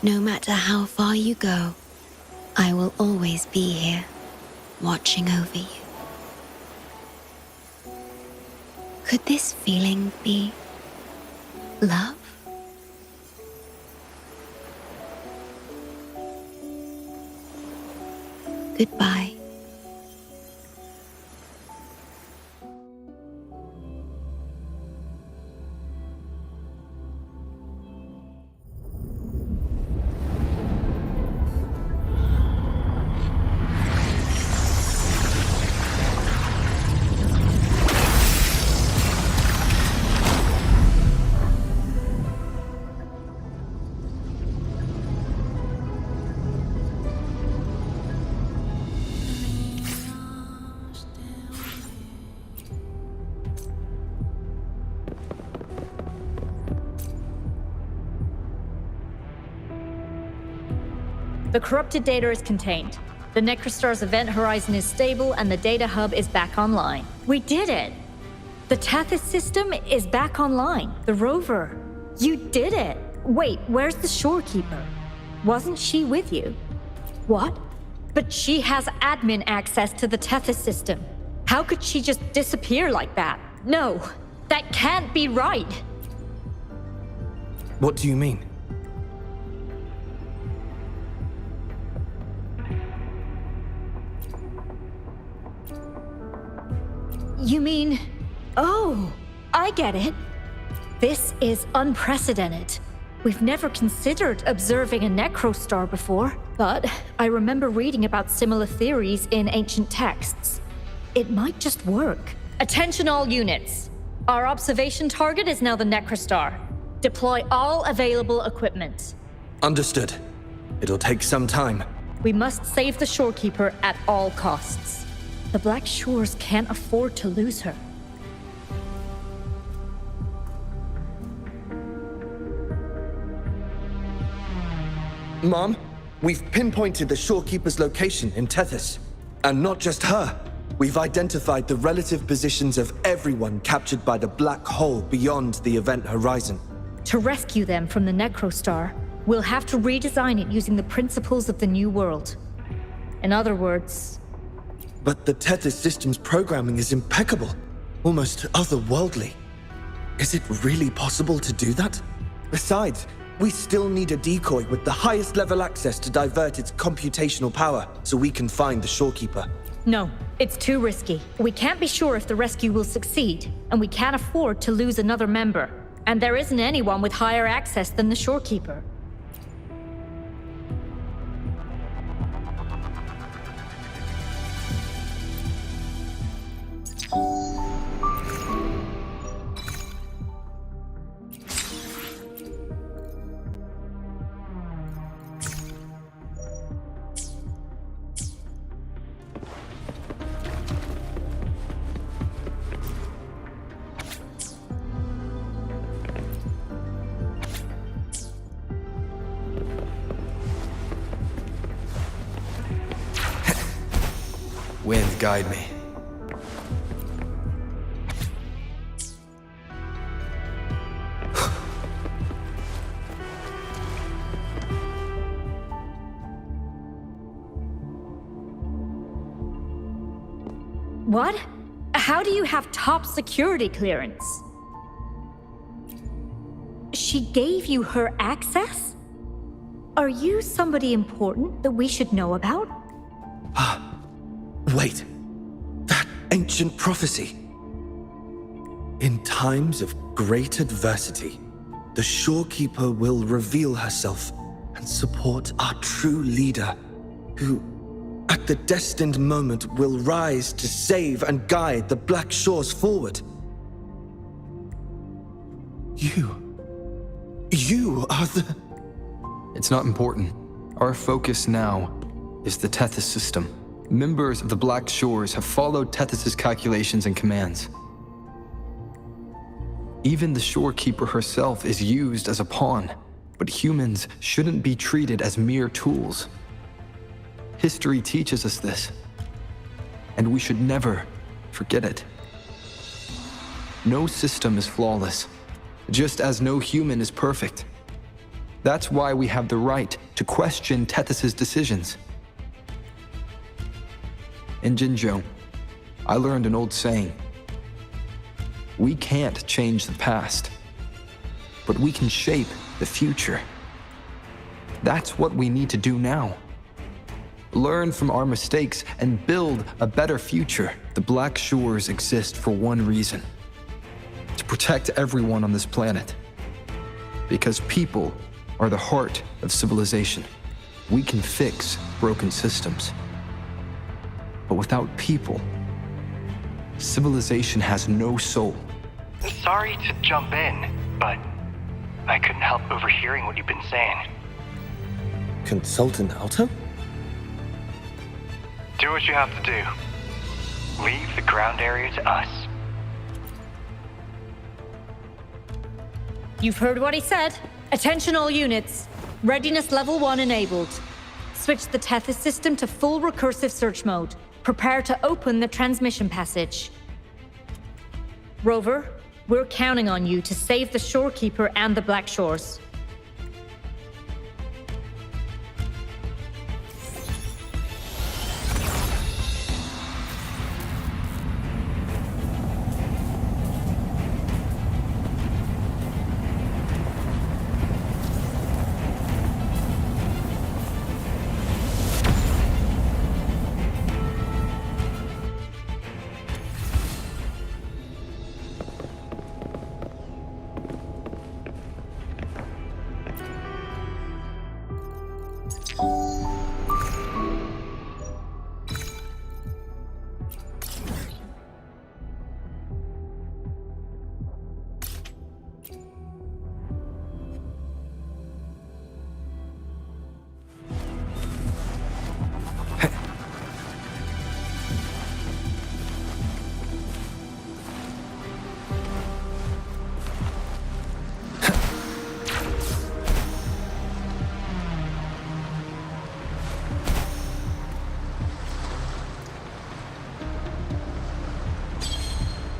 No matter how far you go, I will always be here, watching over you. Could this feeling be love? Goodbye. The corrupted data is contained. The Necrostar's event horizon is stable and the data hub is back online. We did it! The Tethys system is back online. The rover. You did it! Wait, where's the shorekeeper? Wasn't she with you? What? But she has admin access to the Tethys system. How could she just disappear like that? No, that can't be right! What do you mean? you mean... Oh, I get it. This is unprecedented. We've never considered observing a necrostar before, but I remember reading about similar theories in ancient texts. It might just work. Attention all units. Our observation target is now the necrostar. Deploy all available equipment. Understood. It'll take some time. We must save the shorekeeper at all costs. The Black Shores can't afford to lose her. Mom, we've pinpointed the shorekeeper's location in Tethys. And not just her. We've identified the relative positions of everyone captured by the black hole beyond the event horizon. To rescue them from the necrostar, we'll have to redesign it using the principles of the New World. In other words... But the Tethys system's programming is impeccable. Almost otherworldly. Is it really possible to do that? Besides, we still need a decoy with the highest level access to divert its computational power so we can find the shorekeeper. No, it's too risky. We can't be sure if the rescue will succeed, and we can't afford to lose another member. And there isn't anyone with higher access than the shorekeeper. Wind, guide me. What? How do you have top security clearance? She gave you her access? Are you somebody important that we should know about? Wait, that ancient prophecy. In times of great adversity, the shorekeeper will reveal herself and support our true leader, who, at the destined moment, will rise to save and guide the Black Shores forward. You are the... It's not important. Our focus now is the Tethys system. Members of the Black Shores have followed Tethys' calculations and commands. Even the shorekeeper herself is used as a pawn, but humans shouldn't be treated as mere tools. History teaches us this, and we should never forget it. No system is flawless, just as no human is perfect. That's why we have the right to question Tethys' decisions. In Jinzhou, I learned an old saying. We can't change the past, but we can shape the future. That's what we need to do now. Learn from our mistakes and build a better future. The Black Shores exist for one reason: to protect everyone on this planet. Because people are the heart of civilization. We can fix broken systems. But without people, civilization has no soul. Sorry to jump in, but I couldn't help overhearing what you've been saying. Consultant Alto? Do what you have to do. Leave the ground area to us. You've heard what he said. Attention all units. Readiness level 1 enabled. Switch the Tethys system to full recursive search mode. Prepare to open the transmission passage. Rover, we're counting on you to save the shorekeeper and the Black Shores.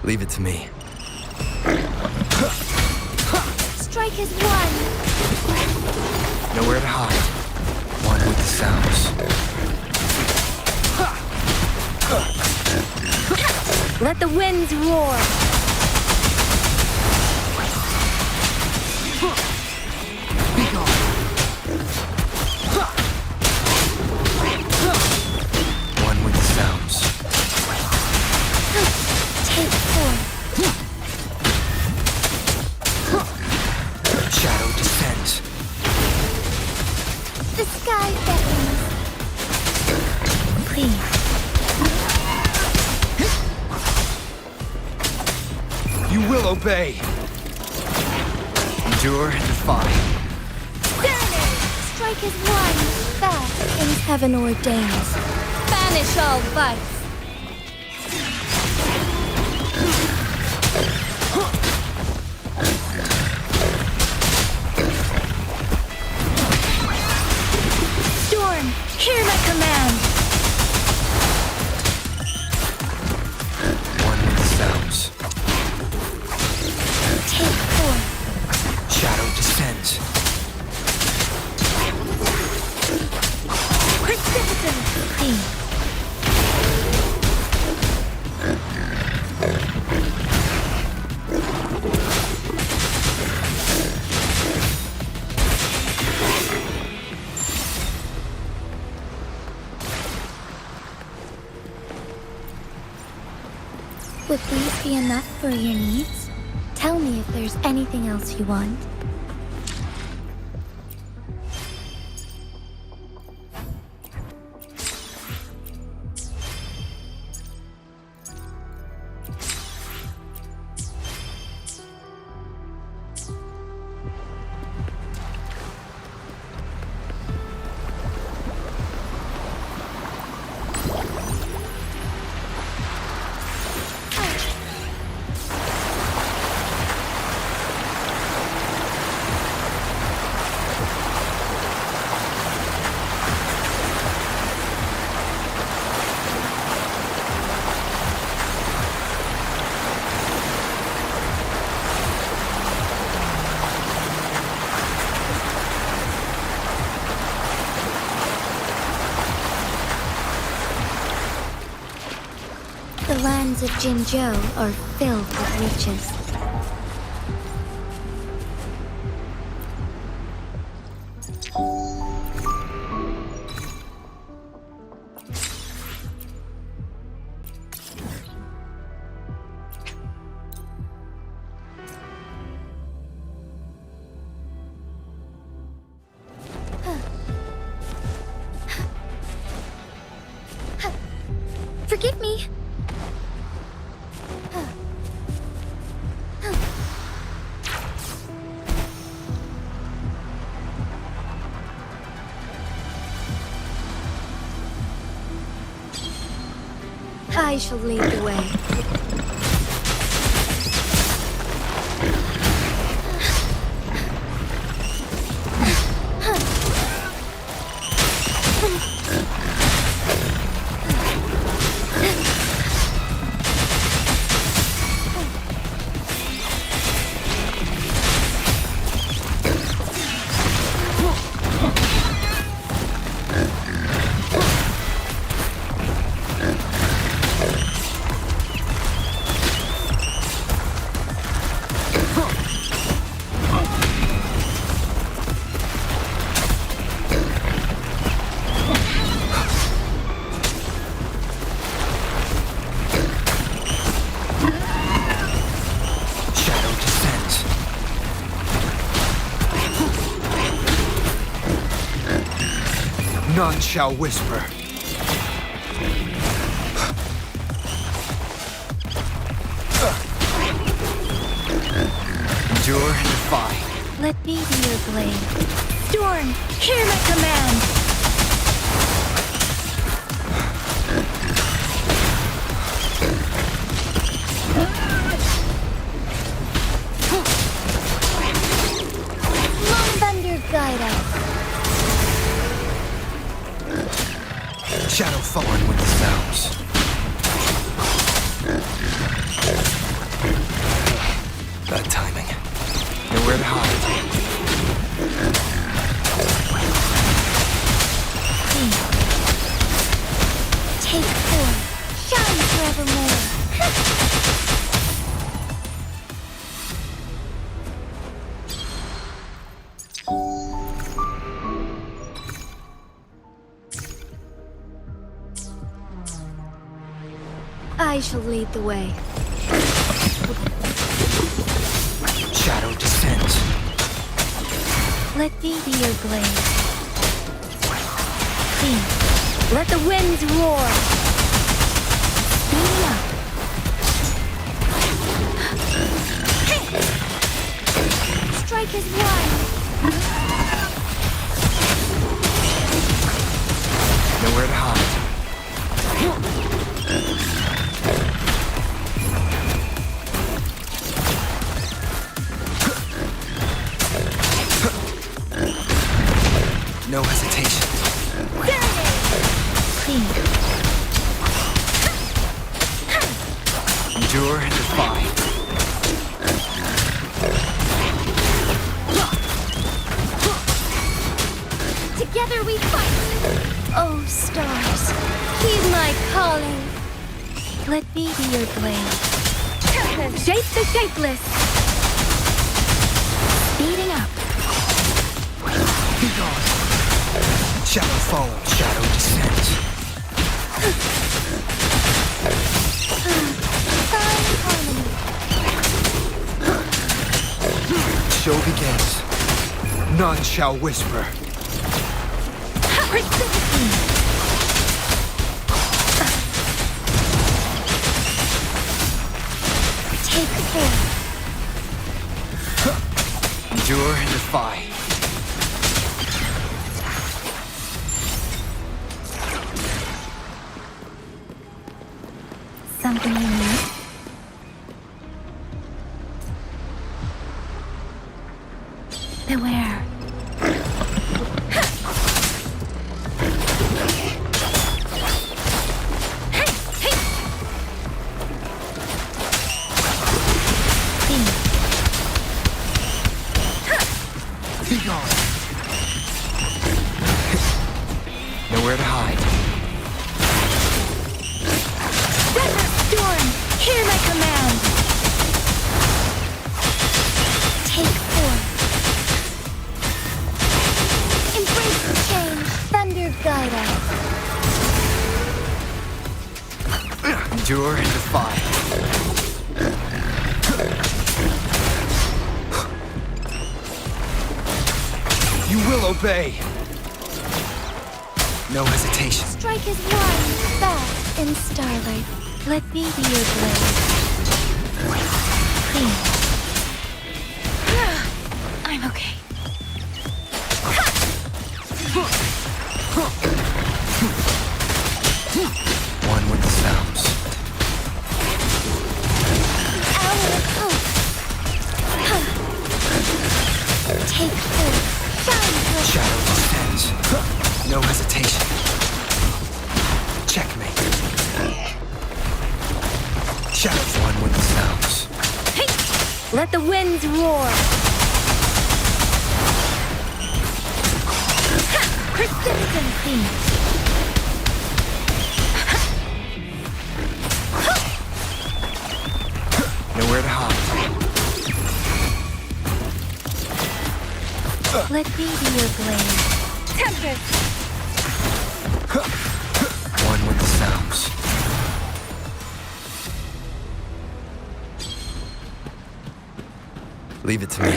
Leave it to me. Strike is one. Nowhere to hide. One with the sounds. Let the winds roar. Be gone. One with the sounds. Take four. Shadow descends. The sky beckons. Please. You will obey. Endure and defy. Serenade! Strike is one. That is heaven ordains. Banish all vice. Storm, hear my command. One with the sounds. Take four. Shadow descends. Precipitate. Please. Would these be enough for your needs? Tell me if there's anything else you want. The lands of Jinzhou are filled with riches. Forgive me. I shall lead the way. None shall whisper. Endure and defy. Let me be your blade. Storm, hear my command! Long thunder guide us. Shadow fallen with the sounds. Bad timing. Nowhere to hide. Take form. Shine forevermore. I shall lead the way. Shadow descends. Let me be your blade. See, let the winds roar. Speed up. Strike as one. Nowhere to hide. No hesitation. Endure and defy. Together we fight. Oh, stars, heed my calling. Let me be your blade. Shape the shapeless. Speeding up. Be gone. Shadow follows. Shadow descends. Fine harmony. Show begins. None shall whisper. Take form. Endure and defy. Something you need? Beware. Be gone. Nowhere to hide. Desert storm, hear my command. Take form. Embrace the change. Thunder guide us. Endure and defy. You will obey. No hesitation. Strike as one, fast in starlight. Let me be your blade. Clean. I'm okay. One with the sounds. Hour of hope. Take form. Shine through. Shadow descends. No hesitation. Checkmate. Shadows one with the sounds. Let the winds roar. Persistency. Nowhere to hide. Let me be your blade. Tempest. One with the sounds. Leave it to me.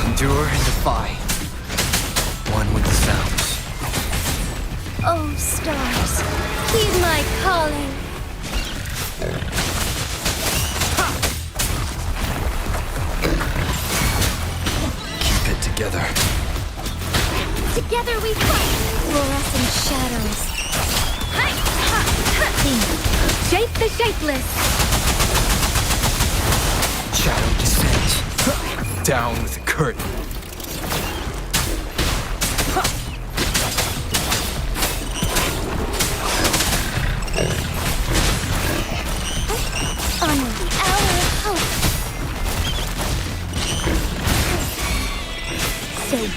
Endure and defy. One with the sounds. Oh, stars, heed my calling. Keep it together. Together we fight. Fluorescent shadows. Shape the shapeless. Shadow descends. Down with the curtain.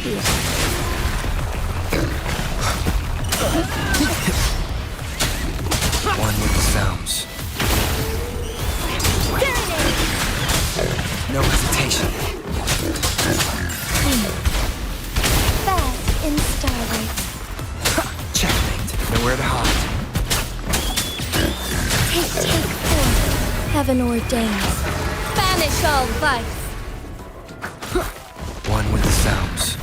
One with the sounds. No hesitation. Fast in starlight. Checkmate. Nowhere to hide. Take forth. Heaven ordains. Banish all vice. One with the sounds.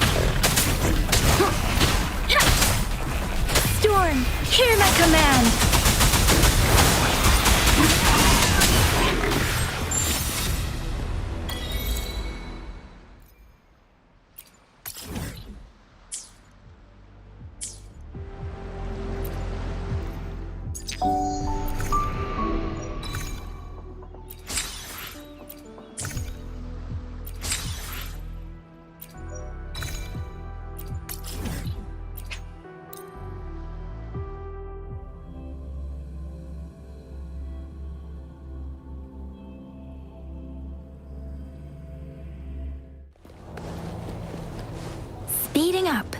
Storm, hear my command. Speeding up.